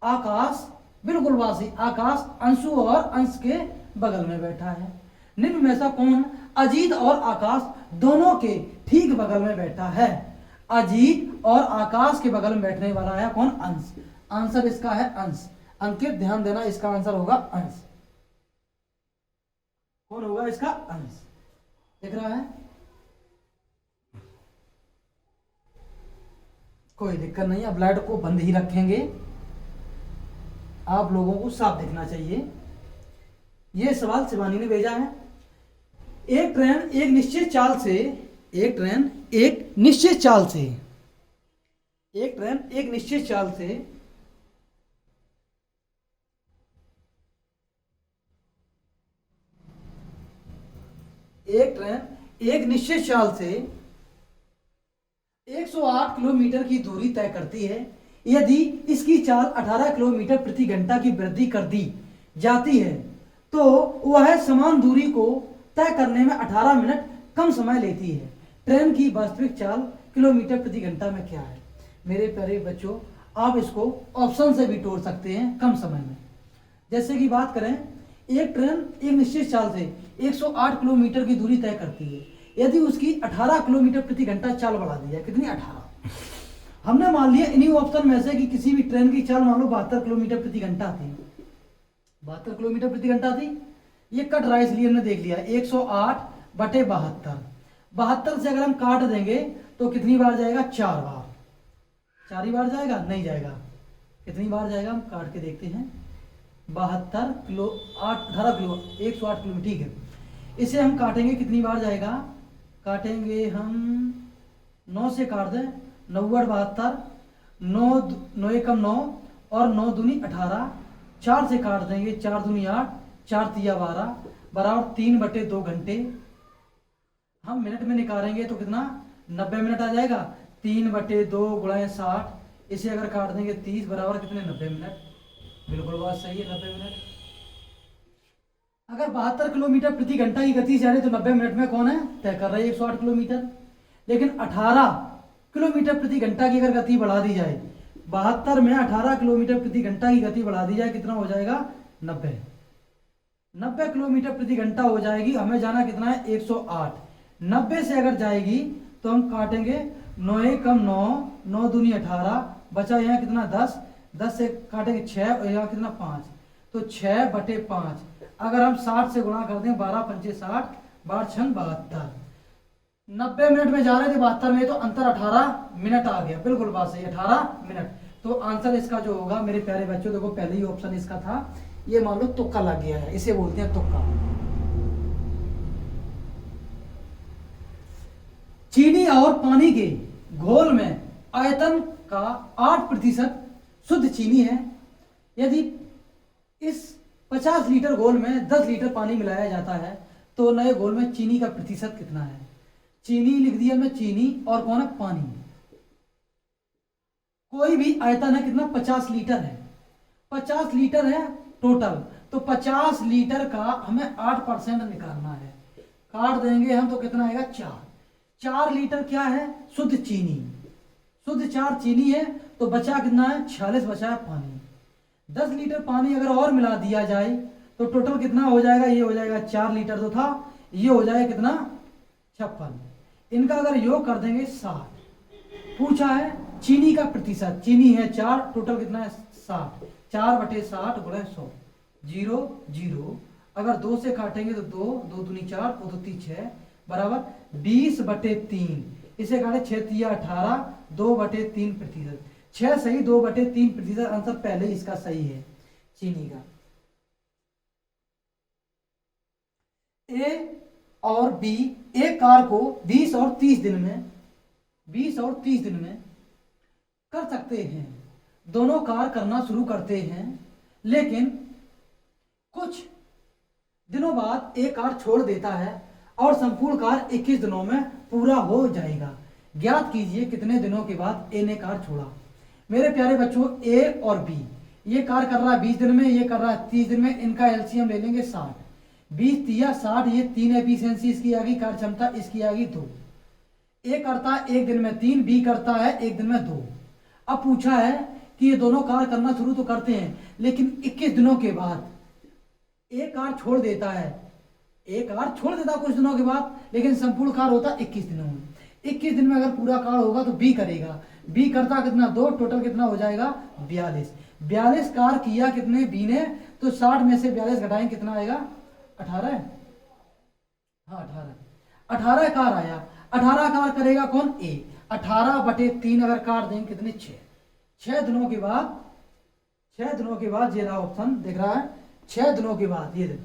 आकाश बिल्कुल वासी, आकाश अंशु और अंश के बगल में बैठा है। निम्न में से कौन? अजीत और आकाश दोनों के ठीक बगल में बैठा है। अजीत और आकाश के बगल में बैठने वाला है कौन? अंश। आंसर इसका है अंश। अंकित ध्यान देना, इसका आंसर होगा अंश। कौन होगा इसका? अंश। दिख रहा है? कोई दिक्कत नहीं, अब लाइट को बंद ही रखेंगे, आप लोगों को साफ दिखना चाहिए। यह सवाल शिवानी ने भेजा है। एक ट्रेन एक निश्चित चाल से एक ट्रेन एक निश्चित चाल से एक ट्रेन एक निश्चित चाल से एक ट्रेन एक निश्चित चाल से 108 किलोमीटर की दूरी तय करती है। यदि इसकी चाल 18 किलोमीटर प्रति घंटा की वृद्धि कर दी जाती है तो वह समान दूरी को तय करने में 18 मिनट कम समय लेती है। ट्रेन की वास्तविक चाल किलोमीटर प्रति घंटा में क्या है? मेरे प्यारे बच्चों, आप इसको ऑप्शन से भी तोड़ सकते हैं कम समय में। जैसे कि बात करें, एक ट्रेन एक निश्चित चाल से 108 किलोमीटर की दूरी तय करती है। यदि उसकी 18 किलोमीटर प्रति घंटा चाल बढ़ा दी जाए, कितनी? 18। हमने मान लिया इन्हीं ऑप्शन में से कि किसी भी ट्रेन की चाल मान लो 72 किलोमीटर प्रति घंटा थी, 72 किलोमीटर प्रति घंटा थी। ये कट रहा है इसलिए हमने देख लिया 108 बटे 72। 72 से अगर हम काट देंगे तो कितनी बार जाएगा? 4 बार। 4 ही बार जाएगा? नहीं जाएगा। कितनी बार जाएगा? हम काट के देखते हैं। 72 किलो 18 किलो 108 किलोमीटर, ठीक है। इसे हम काटेंगे, कितनी बार जाएगा? काटेंगे हम 9 से काट दें, 9 72, 9 एकम 9 और 9 दूनी 18। 4 से काट देंगे, 4 दूनी 8, 4 तिया 12 बराबर 3 बटे 2 घंटे। हम मिनट में निकालेंगे तो कितना? 90 मिनट आ जाएगा। 3 बटे 2 गुणा 60, इसे अगर काट देंगे 30 बराबर कितने? 90 मिनट। बिल्कुल बात सही है, 90 मिनट। अगर 72 किलोमीटर प्रति घंटा की गति से जा रहे तो 90 मिनट में कौन है? तय कर रहे हैं 108 किलोमीटर। लेकिन 18 किलोमीटर प्रति घंटा की अगर गति बढ़ा दी जाए, 72 में 18 किलोमीटर प्रति घंटा की गति बढ़ा दी जाए, कितना हो जाएगा? 90। 90 किलोमीटर प्रति घंटा हो जाएगी। हमें जाना कितना है? 108। 90 से अगर जाएगी तो हम काटेंगे 9 एकम 9, 9 दूनी 18, बचा यहाँ कितना? 10। 10 से काटेंगे 6 और यहाँ कितना? 5, तो 6 बटे 5। अगर हम 60 से गुणा कर दें, 12 पंचे 60, 12 छंग 72। 90 मिनट में जा रहे थे, 72 में, तो अंतर 18 मिनट आ गया। बिल्कुल बात सही, 18 मिनट। तो आंसर इसका जो होगा मेरे प्यारे बच्चों, देखो पहले ही ऑप्शन इसका था, ये मान लो तुक्का लग गया है, इसे बोलते हैं तुक्का। चीनी और पानी के घोल में आयतन का 8% शुद्ध चीनी है। यदि इस 50 लीटर घोल में 10 लीटर पानी मिलाया जाता है तो नए घोल में चीनी का प्रतिशत कितना है? चीनी लिख दिया मैं, चीनी, और कौन है? पानी। कोई भी आयतन है कितना? 50 लीटर है। 50 लीटर है टोटल, तो 50 लीटर का हमें 8% निकालना है। काट देंगे हम तो कितना आएगा? 4। 4 लीटर क्या है? शुद्ध चीनी। शुद्ध 4 चीनी है, तो बचा कितना है? 46 बचा है पानी। 10 लीटर पानी अगर और मिला दिया जाए तो टोटल कितना हो जाएगा? ये हो जाएगा 4 लीटर तो था, ये हो जाएगा कितना? 56। इनका अगर योग कर देंगे 60। पूछा है चीनी का प्रतिशत, चीनी है 4, टोटल कितना है? 60। 4 बटे 60 गुणे 100, 0 0। अगर 2 से काटेंगे तो 2, 2 दूनी 4, 2 2 6, बराबर 20/3। इसे काटे 6 तिया 18, 2/3%। 6 सही, 2/3%। आंसर पहले ही इसका सही है, चीनी का। ए और बी एक कार को 20 और 30 दिन में कर सकते हैं। दोनों कार करना शुरू करते हैं, लेकिन कुछ दिनों बाद एक कार छोड़ देता है और संपूर्ण कार 21 दिनों में पूरा हो जाएगा। ज्ञात कीजिए कितने दिनों के बाद ए ने कार छोड़ा। मेरे प्यारे बच्चों, ए और बी ये कार कर रहा है 20 दिन में, ये कर रहा है 30 दिन में। इनका एलसीएम ले लेंगे 60। 20 तिया 60, ये 3 एफिशिएंसी इसकी आ गई, कार्य क्षमता इसकी आ गई 2। ए करता है 1 दिन में 3, बी करता है 1 दिन में 2। अब पूछा है कि ये दोनों कार करना शुरू तो करते हैं, लेकिन 21 दिनों के बाद एक कार छोड़ देता है। एक कार छोड़ देता कुछ दिनों के बाद, लेकिन संपूर्ण कार होता 21 दिनों में। 21 दिन में अगर पूरा कार होगा तो बी करेगा। बी करता कितना 2, टोटल कितना हो जाएगा 42। 42 कार किया कितने बी ने, तो 60 में से 42 घटाएं कितना आएगा 18। हाँ 18 कार आया। 18 कार करेगा कौन, ए। 18/3 अगर कार देंगे कितने 6। 6 दिनों के बाद, 6 दिनों के बाद ये रहा ऑप्शन दिख रहा है। 6 दिनों के बाद, ये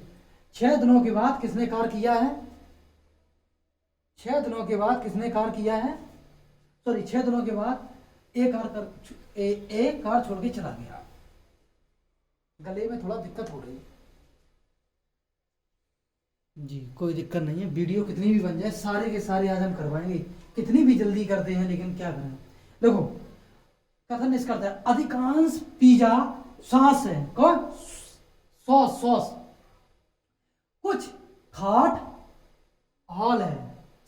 6 दिनों के बाद किसने कार किया है, 6 दिनों के बाद किसने कार किया है, सॉरी 6 दिनों के बाद एक कार छोड़ के चला गया। गले में थोड़ा दिक्कत हो रही है जी, कोई दिक्कत नहीं है। वीडियो कितनी भी बन जाए सारे के सारे आज हम करवाएंगे, कितनी भी जल्दी करते हैं, लेकिन क्या करें। देखो कथन इस करता है, अधिकांश पिज्जा सॉस है, कौन सॉस। कुछ खाट हॉल है,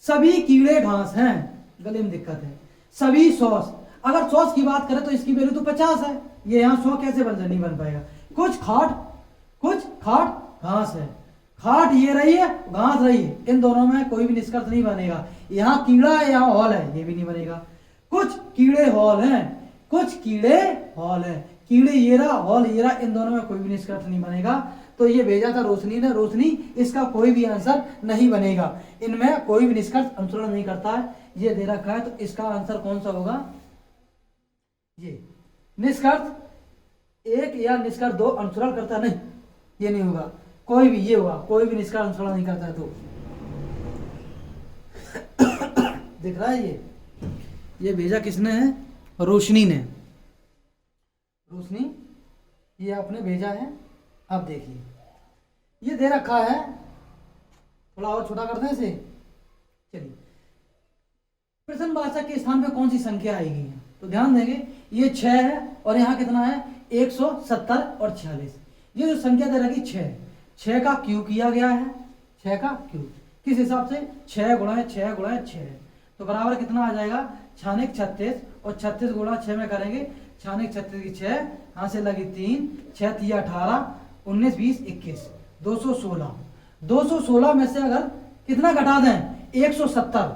सभी कीड़े घास हैं। गले में दिक्कत है, सभी सॉस। अगर सॉस की बात करें तो इसकी वैल्यू तो 50 है, ये यहाँ 100 कैसे नहीं बन पाएगा। कुछ खाट घास है, खाट ये रही है, घास रही है, इन दोनों में कोई भी निष्कर्ष नहीं बनेगा। यहाँ कीड़ा है, यहाँ हॉल है, ये भी नहीं बनेगा। कुछ कीड़े हॉल हैं, कुछ कीड़े हॉल है, कीड़े ये रहा, हॉल ये रहा, इन दोनों में कोई भी निष्कर्ष नहीं बनेगा। तो ये भेजा था रोशनी ने, रोशनी इसका कोई भी आंसर नहीं बनेगा। इनमें कोई भी निष्कर्ष अनुसरण नहीं करता है, ये दे रखा है। तो इसका आंसर कौन सा होगा, ये निष्कर्ष 1 या निष्कर्ष 2 अनुसरण करता नहीं, ये नहीं होगा। कोई भी ये होगा, कोई भी निष्कर्ष अनुसरण नहीं करता है। तो दिख रहा है ये भेजा किसने है, रोशनी ने। रोशनी ये आपने भेजा है। अब देखिए ये दे रखा है, थोड़ा और छोटा करते हैं इसे। चलिए, प्रथम भाषा के स्थान पे कौन सी संख्या आएगी, तो ध्यान देंगे ये 6 है और यहाँ कितना है 170 और 46। ये जो संख्या दे रखी 6 का क्यू किया गया है, 6 का क्यू किस हिसाब से 6 गुणा 6 तो बराबर कितना आ जाएगा 6 36 और 36 गुणा 6 में करेंगे 6 36 की 6, यहाँ से लगी 3, 6 तिया 18, 19 20 21 216। 216 में से अगर कितना घटा दें 170,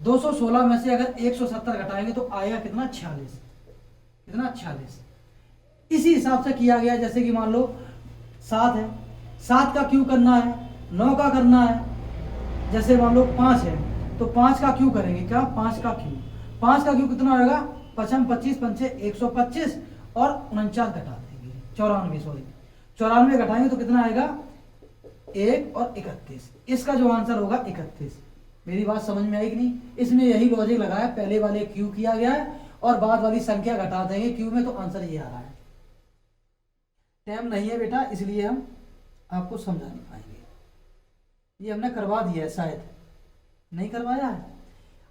216 में से अगर 170 घटाएंगे तो आएगा कितना 46, कितना 46। इसी हिसाब से किया गया, जैसे कि मान लो 7 है, 7 का क्यू करना है, 9 का करना है, जैसे मान लो 5 है तो 5 का क्यू करेंगे, क्या 5 का क्यू, 5 का क्यू कितना होगा 55 25 पंचे 125 और 49 घटा देंगे 94, सॉरी 94 घटाएंगे तो कितना आएगा 1 और 31। इसका जो आंसर होगा 31। मेरी बात समझ में आई कि नहीं, इसमें यही लॉजिक लगाया, पहले वाले क्यू किया गया है और बाद वाली संख्या घटा देंगे क्यू में, तो आंसर ये आ रहा है। टाइम नहीं है बेटा, इसलिए हम आपको समझा नहीं पाएंगे। ये हमने करवा दिया है, शायद नहीं करवाया है।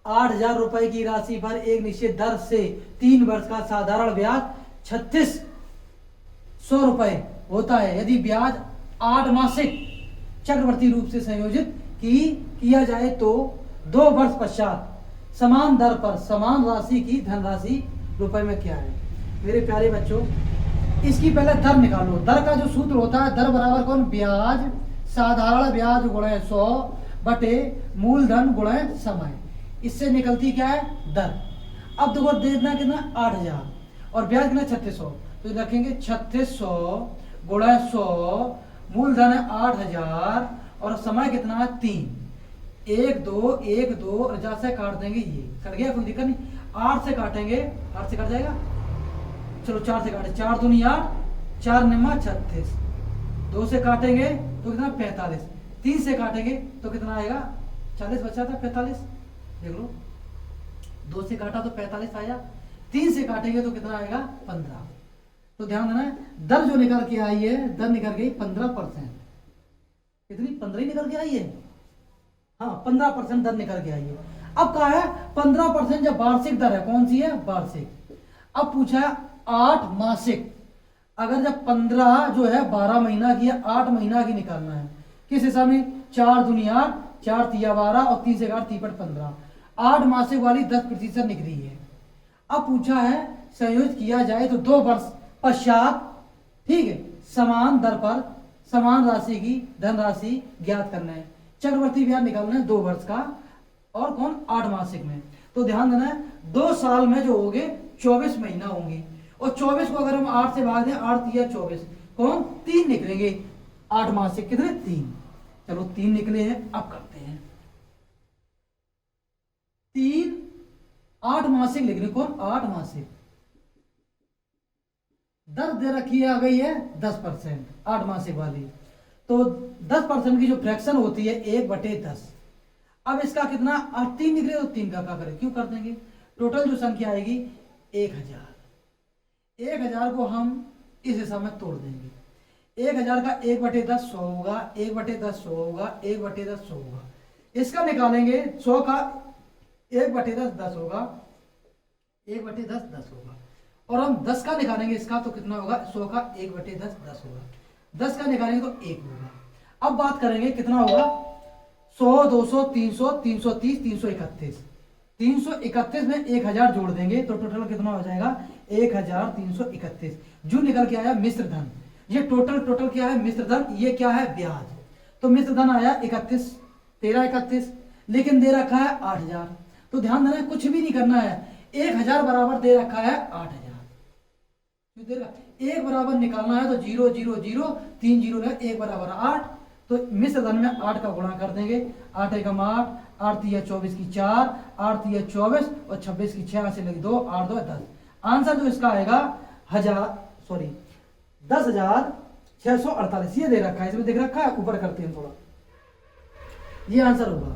8,000 रुपए की राशि पर एक निश्चित दर से 3 वर्ष का साधारण ब्याज 3600 रुपए होता है। यदि ब्याज 8 मासिक चक्रवर्ती रूप से संयोजित किया जाए तो 2 वर्ष पश्चात समान दर पर समान राशि की धनराशि रुपए में क्या है। मेरे प्यारे बच्चों, इसकी पहले दर निकालो। दर का जो सूत्र होता है, दर बराबर कौन, ब्याज साधारण ब्याज गुणे 100 बटे मूलधन गुणे समय। इससे निकलती क्या है दर। अब देखो देखना कितना 8,000 और ब्याज कितना 3600, तो रखेंगे 3600 गुणे 100, मूलधन है 8,000 और समय कितना है 3। 1 2 1 2 और जहाँ से काट देंगे ये कट गया, कोई दिक्कत नहीं। 8 से काटेंगे, 8 से कट जाएगा, चलो 4 से काटे, 4 दूनी 8, 4 निम्मा 36, 2 से काटेंगे तो कितना 45, 3 से काटेंगे तो कितना आएगा 40 बचा था 45, देख लो 2 से काटा तो 45 आया, 3 से काटेंगे तो कितना आएगा 15। तो ध्यान देना है, दर जो निकल के आई है, दर निकल गई 15%, कितनी 15 ही निकल के आई है, हाँ 15% दर निकल के आई है। अब कहा है 15% जब वार्षिक दर है, कौन सी है वार्षिक। अब पूछा है 8 मासिक, अगर जब 15 जो है 12 महीना की है, 8 महीना की निकालना है, किस हिसाब में 4 दूनी 8, 4 तिया 12 और 3 से 8 3 पर 15, 8 मासिक वाली 10% निकली है। अब पूछा है संयोजित किया जाए तो 2 वर्ष पश्चात, ठीक है, समान दर पर समान राशि की धनराशि ज्ञात करना है। चक्रवर्ती ब्याज निकालना है 2 वर्ष का, और कौन 8 मासिक में। तो ध्यान देना है 2 साल में जो होंगे 24 महीना होंगे, और 24 को अगर हम 8 से भाग दें, 8 तिया 24, कौन 3 निकलेंगे, 8 मासिक कितने 3, चलो 3 निकले हैं। अब करते हैं 3 8 मासिक लिखने, कौन 8 मासिक, दर दे रखी आ गई है 10%, 8 मासिक वाली। तो 10% की जो फ्रैक्शन होती है 1/10। अब इसका कितना 3 निकले तो 3 का क्या करें, क्यों कर देंगे, टोटल जो संख्या आएगी 1000। 1000 को हम इस हिसाब में तोड़ देंगे, 1000 का 1/10 100 होगा, 1/10 100 होगा, 1/10 100 होगा। इसका निकालेंगे 100 का 1/10 10 होगा, 1/10 10 होगा, और हम 10 का निकालेंगे इसका तो कितना होगा, 100 का 1/10 10 होगा, 10 का निकालेंगे तो 1 होगा। अब बात करेंगे कितना होगा, 100 200 300 330 331, 331 में 1000 जोड़ देंगे तो टोटल कितना हो जाएगा 1331, जो निकल के आया मिश्र धन। ये टोटल क्या है मिश्र धन, ये क्या है ब्याज। तो मिश्र धन आया 31 13 31, लेकिन दे रखा है 8000। तो ध्यान देना कुछ भी नहीं करना है, 1000 बराबर दे रखा है 8000, एक बराबर निकालना है तो 0 0 0 3 0 है, 1 बराबर 8। तो मिश्र धन में 8 का गुणा कर देंगे, 8 एकम 8, 8 तिया 24 की 4, 8 तिया 24 और 26 की 6 से लगी 2, 8 2 10। आंसर जो इसका आएगा 10,648, ये दे रखा है, इसमें देख रखा है, ऊपर करते हैं थोड़ा, ये आंसर होगा।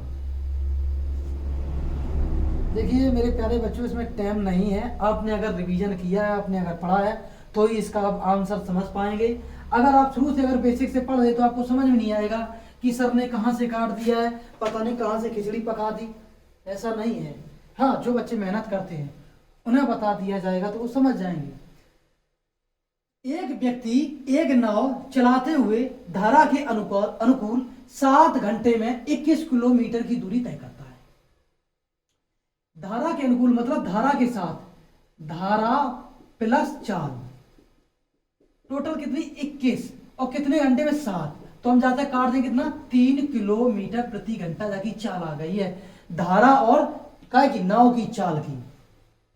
देखिए मेरे प्यारे बच्चों, इसमें टाइम नहीं है, आपने अगर रिवीजन किया है, आपने अगर पढ़ा है तो ही इसका आप आंसर समझ पाएंगे। अगर आप शुरू से अगर बेसिक से पढ़ रहे तो आपको समझ में नहीं आएगा कि सर ने कहाँ से काट दिया है, पता नहीं कहाँ से खिचड़ी पका दी, ऐसा नहीं है। हाँ, जो बच्चे मेहनत करते हैं उन्हें बता दिया जाएगा तो वो समझ जाएंगे। एक व्यक्ति एक नाव चलाते हुए धारा के अनुकूल 7 घंटे में 21 किलोमीटर की दूरी तय करता है। धारा के अनुकूल मतलब धारा के साथ, धारा प्लस चाल, टोटल कितनी 21, और कितने घंटे में 7, तो हम जाते काट दें कितना 3 किलोमीटर प्रति घंटा जाकी चाल आ गई है, धारा और काय की नाव की चाल की।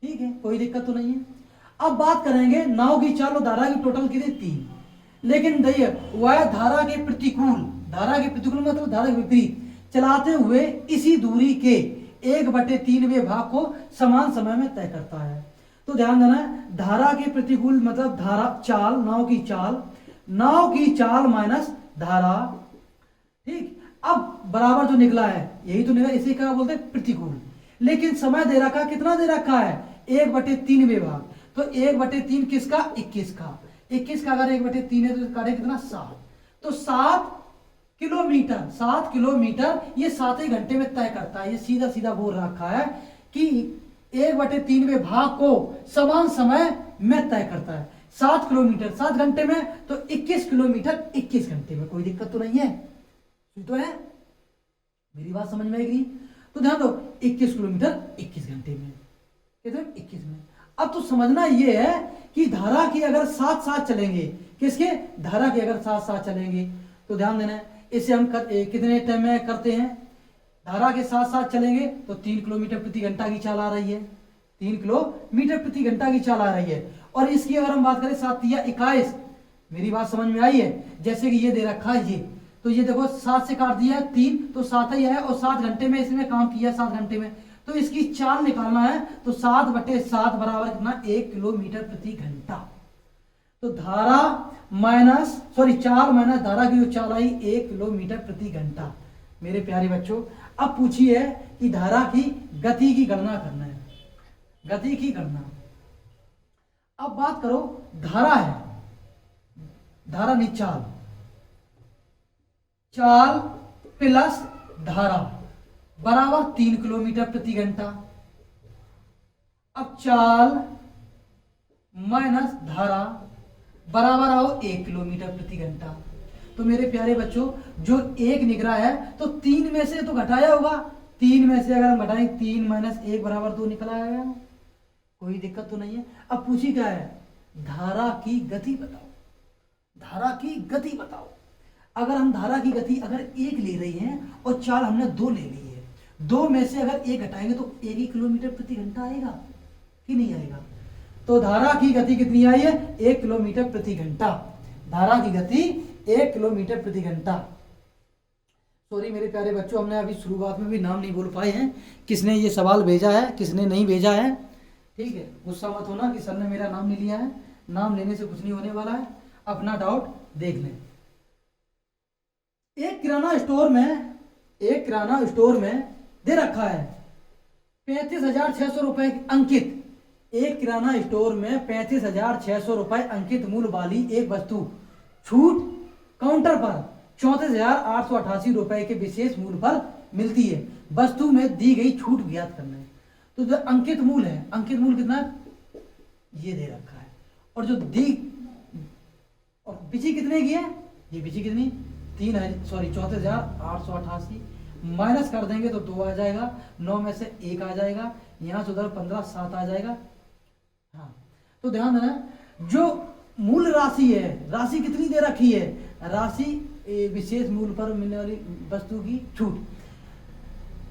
ठीक है, कोई दिक्कत तो नहीं है। अब बात करेंगे नाव की चाल और धारा की टोटल कितनी 3, लेकिन देखिए वह धारा के प्रतिकूल मतलब धारा के विपरीत चलाते हुए इसी दूरी के 1/3वें भाग को समान समय में तय करता है। तो ध्यान देना, धारा के प्रतिकूल मतलब धारा चाल, नाव की चाल माइनस धारा। ठीक, अब बराबर जो निकला है यही तो निकला, इसी का बोलते हैं प्रतिकूल। लेकिन समय दे रखा, कितना दे रखा है 1/3वें भाग, तो 1/3 किसका 21 का, 21 का अगर 1/3 है तो काटे कितना 7, तो 7 किलोमीटर ये 7 ही घंटे में तय करता है। ये सीधा सीधा बोल रखा है कि 1/3वें भाग को समान समय में तय करता है। 7 किलोमीटर 7 घंटे में, तो 21 किलोमीटर 21 घंटे में। कोई दिक्कत तो नहीं है, तो है मेरी बात समझ में आएगी। तो ध्यान दो 21 किलोमीटर 21 घंटे में, कितने 21 में। अब तो समझना ये है कि धारा की अगर साथ साथ चलेंगे, किसके धारा के अगर साथ साथ चलेंगे, तो ध्यान देना है इसे हम कितने टाइम में करते हैं, धारा के साथ साथ चलेंगे तो 3 किलोमीटर प्रति घंटा की चाल आ रही है, 3 किलोमीटर प्रति घंटा की चाल आ रही है। और इसकी अगर हम बात करें 7 या 21, मेरी बात समझ में आई है। जैसे कि ये दे रखा है, ये तो ये देखो 7 से काट दिया 3 तो 7 ही है, और 7 घंटे में इसने काम किया, 7 घंटे में। तो इसकी चाल निकालना है, तो 7/7 बराबर कितना, 1 किलोमीटर प्रति घंटा। तो धारा चाल माइनस धारा की जो चाल आई 1 किलोमीटर प्रति घंटा। मेरे प्यारे बच्चों, अब पूछिए कि धारा की गति की गणना करना है, गति की गणना। अब बात करो, धारा है, धारा नहीं चाल, चाल प्लस धारा बराबर 3 किलोमीटर प्रति घंटा। अब चाल माइनस धारा बराबर आओ 1 किलोमीटर प्रति घंटा। तो मेरे प्यारे बच्चों, जो एक निकला है तो 3 में से तो घटाया होगा, 3 में से अगर हम घटाएं 3 माइनस 1 बराबर 2 निकला आएगा, कोई दिक्कत तो नहीं है। अब पूछी क्या है, धारा की गति बताओ, धारा की गति बताओ। अगर हम धारा की गति अगर 1 ले रही हैं और चाल हमने 2 ले ली है, 2 में से अगर 1 घटाएंगे तो 1 ही किलोमीटर प्रति घंटा आएगा कि नहीं आएगा। तो धारा की गति कितनी आई है, 1 किलोमीटर प्रति घंटा। धारा की गति 1 किलोमीटर प्रति घंटा। सॉरी मेरे प्यारे बच्चों, हमने अभी शुरुआत में भी नाम नहीं बोल पाए हैं, किसने ये सवाल भेजा है, किसने नहीं भेजा है। ठीक है, गुस्सा मत होना कि सर ने मेरा नाम नहीं लिया है, नाम लेने से कुछ नहीं होने वाला है, अपना डाउट देख लें। एक किराना स्टोर में दे रखा है 35,600 रुपए अंकित। एक किराना स्टोर में 35,600 रुपए अंकित मूल्य वाली एक वस्तु छूट काउंटर पर 34,888 रुपए के विशेष मूल्य पर मिलती है। वस्तु में दी गई छूट ज्ञात करना है। तो जो अंकित मूल्य है, अंकित मूल्य कितना ये दे रखा है, और जो दी और बिची कितने की है, ये बिची कितनी 34,888 माइनस कर देंगे तो 2 आ जाएगा, 9 में से 1 आ जाएगा, यहां से उधर 15 7 आ जाएगा। हाँ, तो ध्यान देना, जो मूल राशि है, राशि कितनी दे रखी है, राशि विशेष मूल्य पर मिलने वाली वस्तु की छूट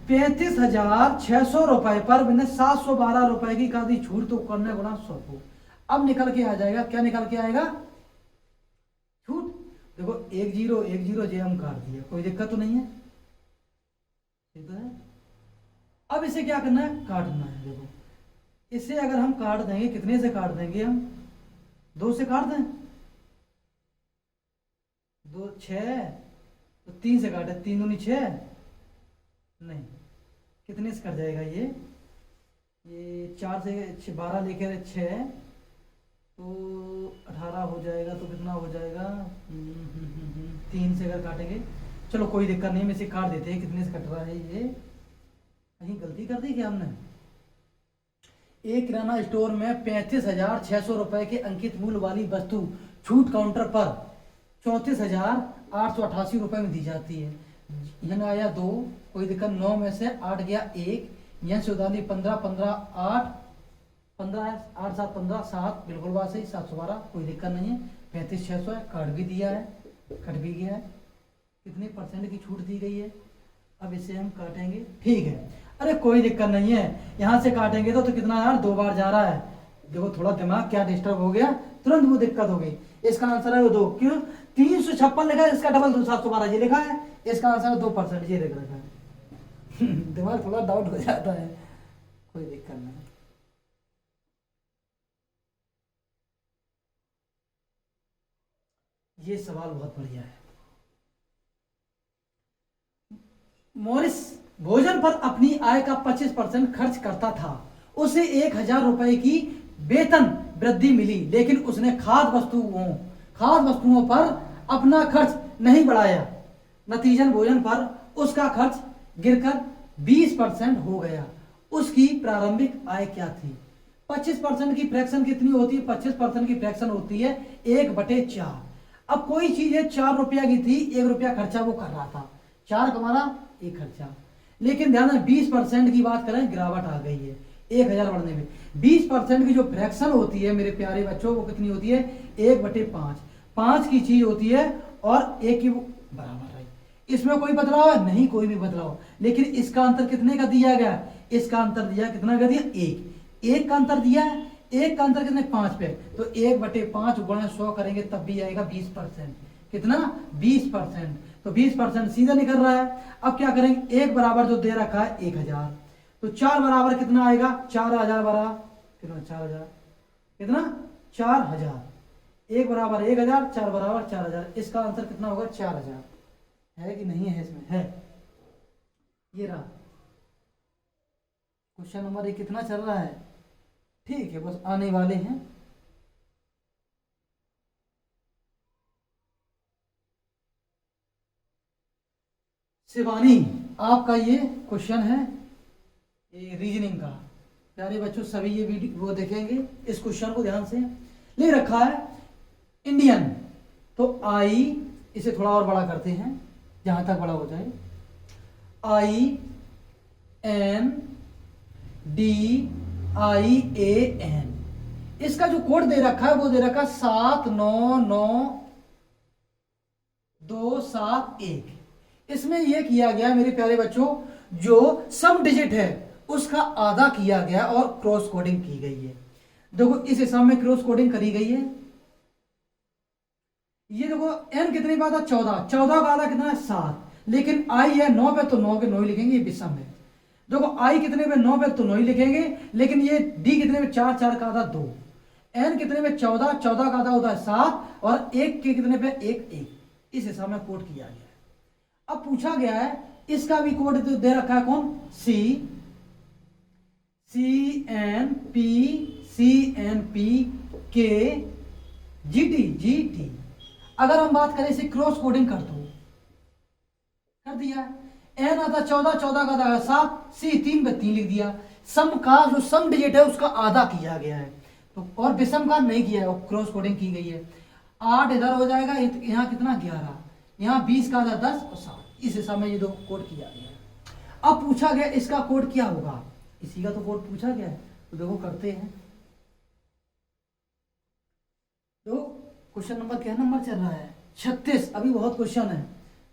35,600 रुपए पर मिलने 712 रुपए की कादी छूट, तो करने गुणा 100 को। अब निकल के आ जाएगा, क्या निकल के आएगा, छूट। देखो 1 0 1 0 जे हम काट दिया, कोई दिक्कत तो नहीं है, ठीक है। अब इसे क्या करना है, काटना है। देखो इसे अगर हम काट देंगे, कितने से काट देंगे हम, 2 से काट दें, 2 6, तो 3 से काटे, 3 दूनी 6, नहीं कितने से कट जाएगा ये 4 से 12 लेकर 6 तो 18 हो जाएगा, तो कितना हो जाएगा 3 से अगर काटेंगे, चलो कोई दिक्कत नहीं, हम इसे काट देते हैं। कितने से कट रहा है ये, कहीं गलती कर दी क्या हमने। एक किराना स्टोर में 35,600 रुपए के अंकित मूल्य वाली वस्तु छूट काउंटर पर 34,888 रुपए में दी जाती है। यहाँ आया 2, कोई दिक्कत, 9 में से 8 गया 1, यहाँ से उधार 15 15 8 15 8 7 15 7, बिल्कुल बात सही, 712, कोई दिक्कत नहीं है। 35,600 है, काट भी दिया है, कट भी गया है। कितने % की छूट दी गई है, अब इसे हम काटेंगे, ठीक है। अरे कोई दिक्कत नहीं है, यहाँ से काटेंगे तो कितना यार 2 बार जा रहा है। देखो थोड़ा दिमाग क्या डिस्टर्ब हो गया, तुरंत वो दिक्कत हो गई। इसका आंसर है वो 2, क्यों 356 लिखा है, इसका डबल 712 ये लिखा है, इसका आंसर है 2% ये लिख रखा है। दिमाग थोड़ा डाउट हो जाता है, कोई दिक्कत नहीं। ये सवाल बहुत बढ़िया है। मॉरिस भोजन पर अपनी आय का 25% खर्च करता था। उसे 1,000 रुपए की वेतन वृद्धि मिली, लेकिन उसने खाद्य वस्तुओं पर अपना खर्च नहीं बढ़ाया। नतीजन भोजन पर उसका खर्च गिरकर 20% हो गया। उसकी प्रारंभिक आय क्या थी। 25% की फ्रैक्शन कितनी होती है, 25% की फ्रैक्शन होती है 1/4। अब कोई चीज है 4 रुपया की थी, 1 रुपया खर्चा वो कर रहा था, 4 कमाना 1 खर्चा। लेकिन ध्यान है 20% की बात करें, गिरावट आ गई है 1,000 बढ़ने में। 20% की जो फ्रैक्शन होती है मेरे प्यारे बच्चों, वो कितनी होती है 1/5। 5 की चीज होती है और 1 की बराबर है। इसमें कोई बदलाव है नहीं, कोई भी बदलाव, लेकिन इसका अंतर कितने का दिया गया, इसका अंतर दिया कितना का दिया 1 का अंतर दिया है। 1 का अंतर कितने 5 पे, तो 1/5 गुणा 100 करेंगे तब भी आएगा 20%। कितना 20%। तो 20% सीधा निकल रहा है। अब क्या करेंगे, एक बराबर जो दे रखा है 1000, तो 4 बराबर कितना आएगा, 4000 बराबर कितना, 4000 कितना, 4000। एक बराबर 1000, 4 बराबर 4000, इसका आंसर कितना होगा, 4000। है कि नहीं है, इसमें है। ये रहा क्वेश्चन नंबर 1। कितना चल रहा है, ठीक है, बस आने वाले हैं। शिवानी, आपका ये क्वेश्चन है, ये रीजनिंग का। प्यारे बच्चों, सभी ये वीडियो वो देखेंगे, इस क्वेश्चन को ध्यान से। ले रखा है इंडियन, तो आई, इसे थोड़ा और बड़ा करते हैं जहां तक बड़ा हो जाए। INDIAN, इसका जो कोड दे रखा है वो दे रखा 799271। इसमें यह किया गया मेरे प्यारे बच्चों, जो सम डिजिट है उसका आधा किया गया और क्रॉस कोडिंग की गई है। देखो इस हिसाब में क्रॉस कोडिंग करी गई है। ये देखो n कितने पे आता, 14, 14 का आधा कितना है, 7, लेकिन i है 9 पे, तो 9 के 9 ही लिखेंगे, ये विषम है। देखो i कितने पे, 9 पे, तो 9 ही लिखेंगे, लेकिन ये d कितने पे, 4, 4 का आधा 2, n कितने पे, 14, 14 का आधा होता है 7, और 1 के कितने पे, 1, 1। इस हिसाब में कोड किया गया है। अब पूछा गया है, इसका भी कोड दे रखा है, कौन, CNP GT। अगर हम बात करें इसे क्रॉस कोडिंग कर दो, कर दिया। n आता 14, 14 का आधा 7, C 3 पे 3 लिख दिया। सम का जो सम डिजिट है उसका आधा किया गया है, तो और विषम का नहीं किया है, क्रॉस कोडिंग की गई है। 8 इधर हो जाएगा, यहाँ कितना 11, यहाँ 20 का आधा 10 और 7। इस हिसाब में ये दो कोड किया गया है। अब पूछा गया इसका कोड क्या होगा, इसी का तो कोड पूछा गया है, तो देखो करते हैं। तो क्वेश्चन नंबर क्या नंबर चल रहा है, 36। अभी बहुत क्वेश्चन है।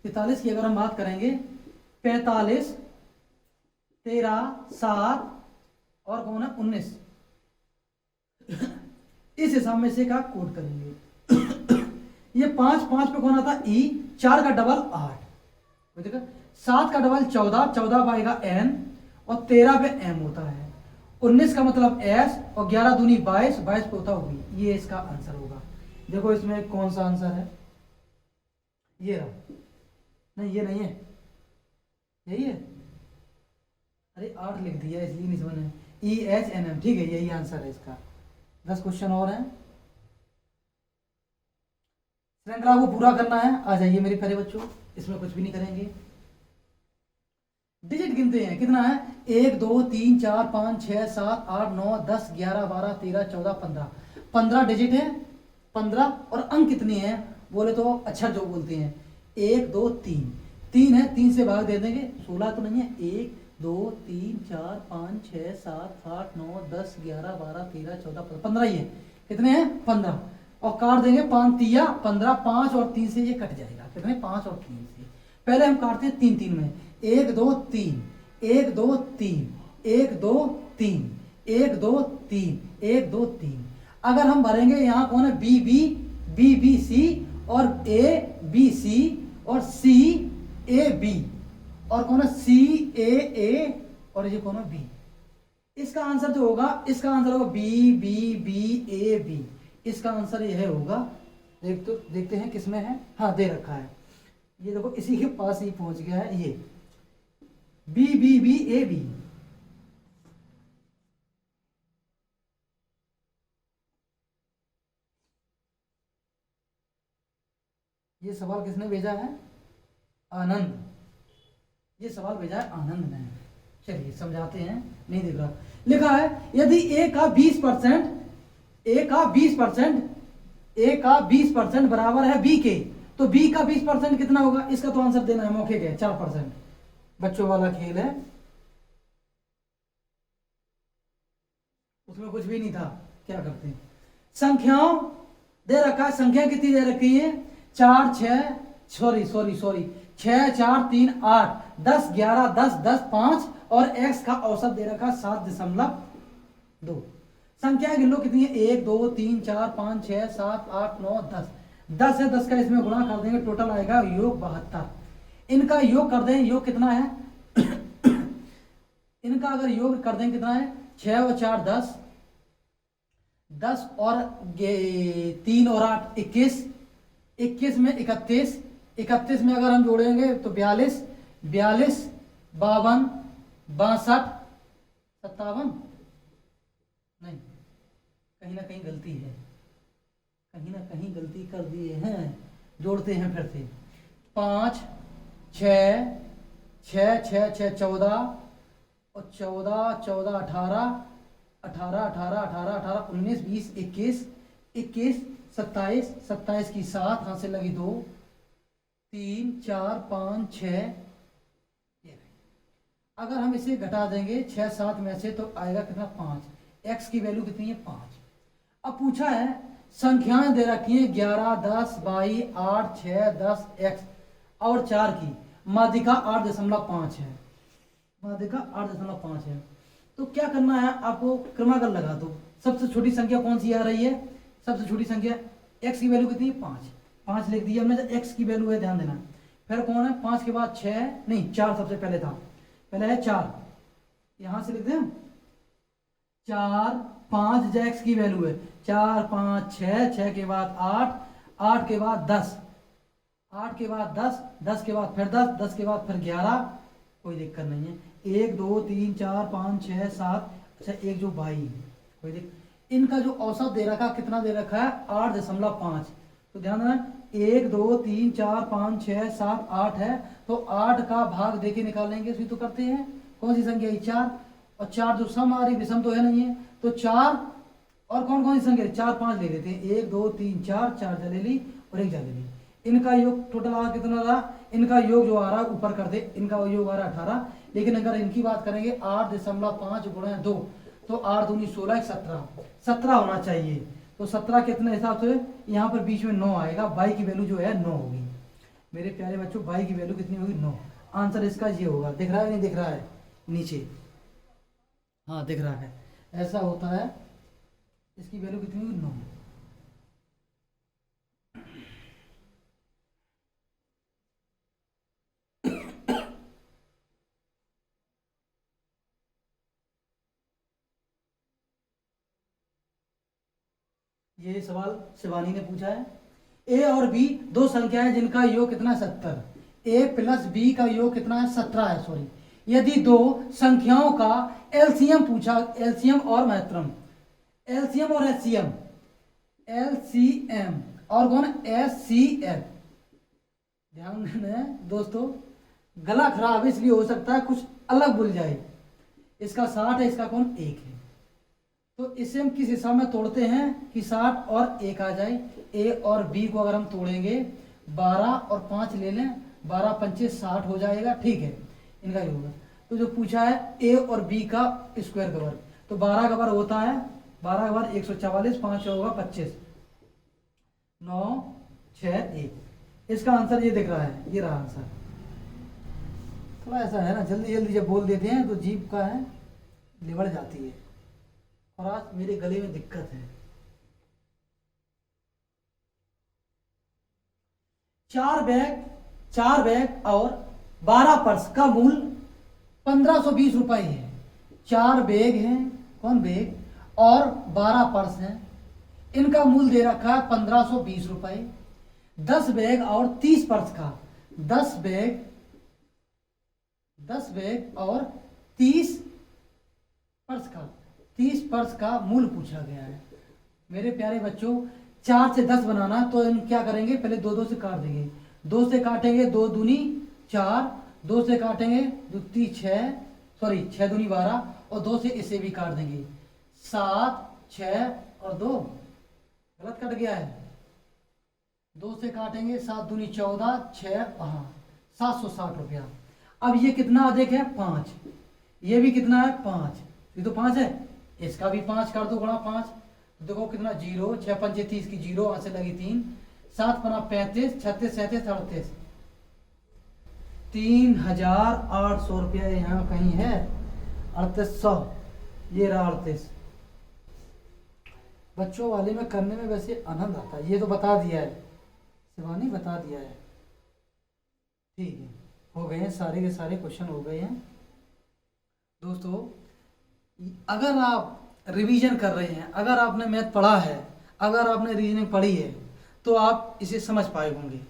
43 की अगर हम बात करेंगे, 45, 13, 7 और कौन है 19। इस हिसाब में से का कोड करेंगे। ये 5, 5 पे कौन आता, E, 4 का डबल 8, देखा, 7 का डबल 14, 14 पाएगा N, और 13 पे M होता है। 19 का मतलब S, और 11 दूनी 22, 22 पे होता हुई। ये इसका आंसर होगा। देखो इसमें कौन सा आंसर है, ये रहा, नहीं ये नहीं है, यही है, अरे 8 लिख दिया इसलिए नहीं समझ में, EHNM, ठीक है, यही आंसर है इसका। 10 क्वेश्चन और हैं, श्रृंखला को पूरा करना है। आ जाइए मेरे प्यारे बच्चों, इसमें कुछ भी नहीं करेंगे। डिजिट गिनते हैं, कितना है, 1 2 3 4 5 6 7 8 9 10 11 12 13 14 15। 15 डिजिट है, 15, और अंक कितने हैं बोले तो अक्षर जो बोलते हैं, 1 2 3, 3 है, 3 से भाग दे देंगे, 16 तो नहीं है, 1 2 3 4 5 6 7 8 9 10 11 12 13 14 15 ही है। कितने हैं, 15, और काट देंगे 5 तिया 15, 5 और 3 से ये कट जाएगा। कितने, 5 और 3 से। पहले हम काटते हैं 3 3 में, 1 2 3 1 2 3 1 2 3 1 2 3 1 2 3। अगर हम भरेंगे, यहाँ कौन है, BBC और ABC और CAB, और कौन है CAA, और ये कौन है B। इसका आंसर जो होगा, इसका आंसर होगा BBBAB। इसका आंसर यह होगा। देखते हैं किसमें है, हाँ दे रखा है, ये देखो इसी के पास ही पहुंच गया है, ये BBBAB। ये सवाल किसने भेजा है, आनंद। ये सवाल भेजा है आनंद ने। चलिए समझाते हैं, नहीं दिख रहा, लिखा है यदि A का 20% बराबर है B के, तो B का 20% कितना होगा। इसका तो आंसर देना है, मौके के 4%, बच्चों वाला खेल है, उसमें कुछ भी नहीं था, क्या करते हैं। संख्याओं दे रखा है, संख्या कितनी दे रखी है, 4 6 6 4 3 8 10 11 10 10 5, और x का औसत दे रखा 7.2। संख्या गिन लो कितनी है, 1 2 3 4 5 6 7 8 9 10। 10 है, 10 का इसमें गुणा कर देंगे, टोटल आएगा योग 72। इनका योग कर दें, योग कितना है इनका अगर योग कर दें कितना है, 6 और 4 10, 10 और 3 और 8 21, 21 में 31, 31 में अगर हम जोड़ेंगे तो 42, 42 52 62 57, नहीं कहीं ना कहीं गलती है, कहीं ना कहीं गलती कर दिए हैं, जोड़ते हैं फिर से। 5 6 6 6 6 14 और 14 14 18 18 18 18 18 19 20 21 21 27 27 की 7, हाथ से लगी 2 3 4 5 6। अगर हम इसे घटा देंगे 6 7 में से तो आएगा कितना 5, x की वैल्यू कितनी है 5। अब पूछा है संख्याएं दे रखी है 11 10 22 8 6 10 x और 4 की माध्यिका 8.5 है, माध्यिका 8.5 है। तो क्या करना है आपको, क्रमागल लगा दो। सबसे छोटी संख्या कौन सी आ रही है, सबसे छोटी संख्या x की वैल्यू कितनी है 5, 5 लिख दिया हमने, x की वैल्यू है ध्यान देना। फिर कौन है 5 के बाद 6 नहीं 4 सबसे पहले था, पहले है 4, यहां से लिख दें 4 5 जो x की वैल्यू है 4 5 6, 6 के बाद 8, 8 के बाद 10, 8 के बाद 10, 10 के बाद फिर 10, 10 के बाद फिर 11, कोई दिक्कत नहीं है। 1 2 3 4 5 6 7, अच्छा एक जो 22, कोई दिक्कत। इनका जो औसत दे रखा कितना दे रखा है 8.5, तो ध्यान देना 1 2 3 4 5 6 7 8 है, तो 8 का भाग देके निकालेंगे, इसी तो करते हैं। कौन सी संख्या है 4, और 4 जो सम आ रही विषम तो है नहीं है, तो 4 और कौन कौन सी संख्या 4 5 ले लेते हैं, 1 2 3 4, 4 जा ले ली और 1 जा ले ली। इनका योग टोटल आ कितना रहा, इनका योग जो आ रहा है ऊपर कर दे, इनका योग आ रहा है 18, लेकिन अगर इनकी बात करेंगे 8.5 गुणा 2, तो 8 दूनी 16 17, 17 होना चाहिए। तो 17 कितने हिसाब से, यहाँ पर बीच में 9 आएगा, बाई की वैल्यू जो है 9 होगी। मेरे प्यारे बच्चों बाई की वैल्यू कितनी होगी 9, आंसर इसका ये होगा। दिख रहा है नहीं दिख रहा है नीचे, हाँ दिख रहा है, ऐसा होता है। इसकी वैल्यू कितनी होगी 9। ये सवाल शिवानी ने पूछा है। ए और बी दो संख्याएं जिनका योग कितना 70, ए प्लस बी का योग कितना है 17 है, सॉरी। यदि दो संख्याओं का एलसीएम पूछा, एलसीएम और महत्तम, एलसीएम और एचसीएम, एलसीएम और कौन एचसीएफ। ध्यान देना दोस्तों, गला खराब इसलिए हो सकता है कुछ अलग भूल जाए। इसका 60 है, इसका कौन 1 है, तो इसे हम किस हिसाब में तोड़ते हैं कि 60 और 1 आ जाए। ए और बी को अगर हम तोड़ेंगे 12 और 5 ले लें, 12 पंचे 60 हो जाएगा, ठीक है इनका योग। तो जो पूछा है ए और बी का स्क्वायर का वर्ग, तो 12 का वर्ग होता है 12 का वर्ग 144, 5 होगा 25, 9 6 1। इसका आंसर ये दिख रहा है, ये रहा आंसर। थोड़ा ऐसा है ना, जल्दी जल्दी जब बोल देते हैं तो जीभ का है लिबड़ जाती है, और आज मेरे गले में दिक्कत है। 4 बैग और 12 पर्स का मूल्य 1520 रुपए है। 4 बैग हैं, कौन बैग, और 12 पर्स हैं, इनका मूल्य दे रखा है 1520 रुपए। 10 बैग और 30 पर्स का, 10 बैग और 30 पर्स का, 30 पर्स का मूल्य पूछा गया है। मेरे प्यारे बच्चों 4 से 10 बनाना, तो हम क्या करेंगे, पहले 2 2 से काट देंगे, 2 से काटेंगे 2 दूनी 4, 2 से काटेंगे 2 3 6, सॉरी 6 दूनी 12, और 2 से इसे भी काट देंगे 7 6 और 2, गलत कट गया है, 2 से काटेंगे 7 दूनी 14, 6 हाँ 760 रुपया। अब ये कितना अधिक है 5, ये भी कितना है 5, ये तो 5 है, इसका भी 5 कर दो गुणा 5, देखो कितना 0, 6 पंचे 30 की 0, वहां से लगी 3, 7 पना 35, 36 37 38, 3800 रुपया यहाँ कहीं है, 3800, ये रहा 38। बच्चों वाले में करने में वैसे आनंद आता है, ये तो बता दिया है शिवानी, बता दिया है, ठीक है। हो गए हैं, सारे के सारे क्वेश्चन हो गए हैं दोस्तों। अगर आप रिवीजन कर रहे हैं, अगर आपने मैथ पढ़ा है, अगर आपने रीजनिंग पढ़ी है, तो आप इसे समझ पाए होंगे।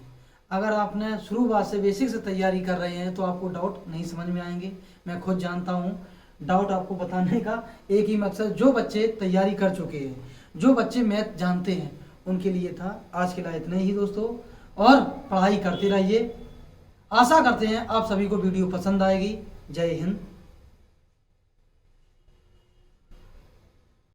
अगर आपने शुरुआत से बेसिक से तैयारी कर रहे हैं तो आपको डाउट नहीं समझ में आएंगे। मैं खुद जानता हूँ। डाउट आपको बताने का एक ही मकसद, जो बच्चे तैयारी कर चुके हैं, जो बच्चे मैथ जानते हैं, उनके लिए था। आज के लिए इतना ही दोस्तों, और पढ़ाई करते रहिए। आशा करते हैं आप सभी को वीडियो पसंद आएगी। जय हिंद।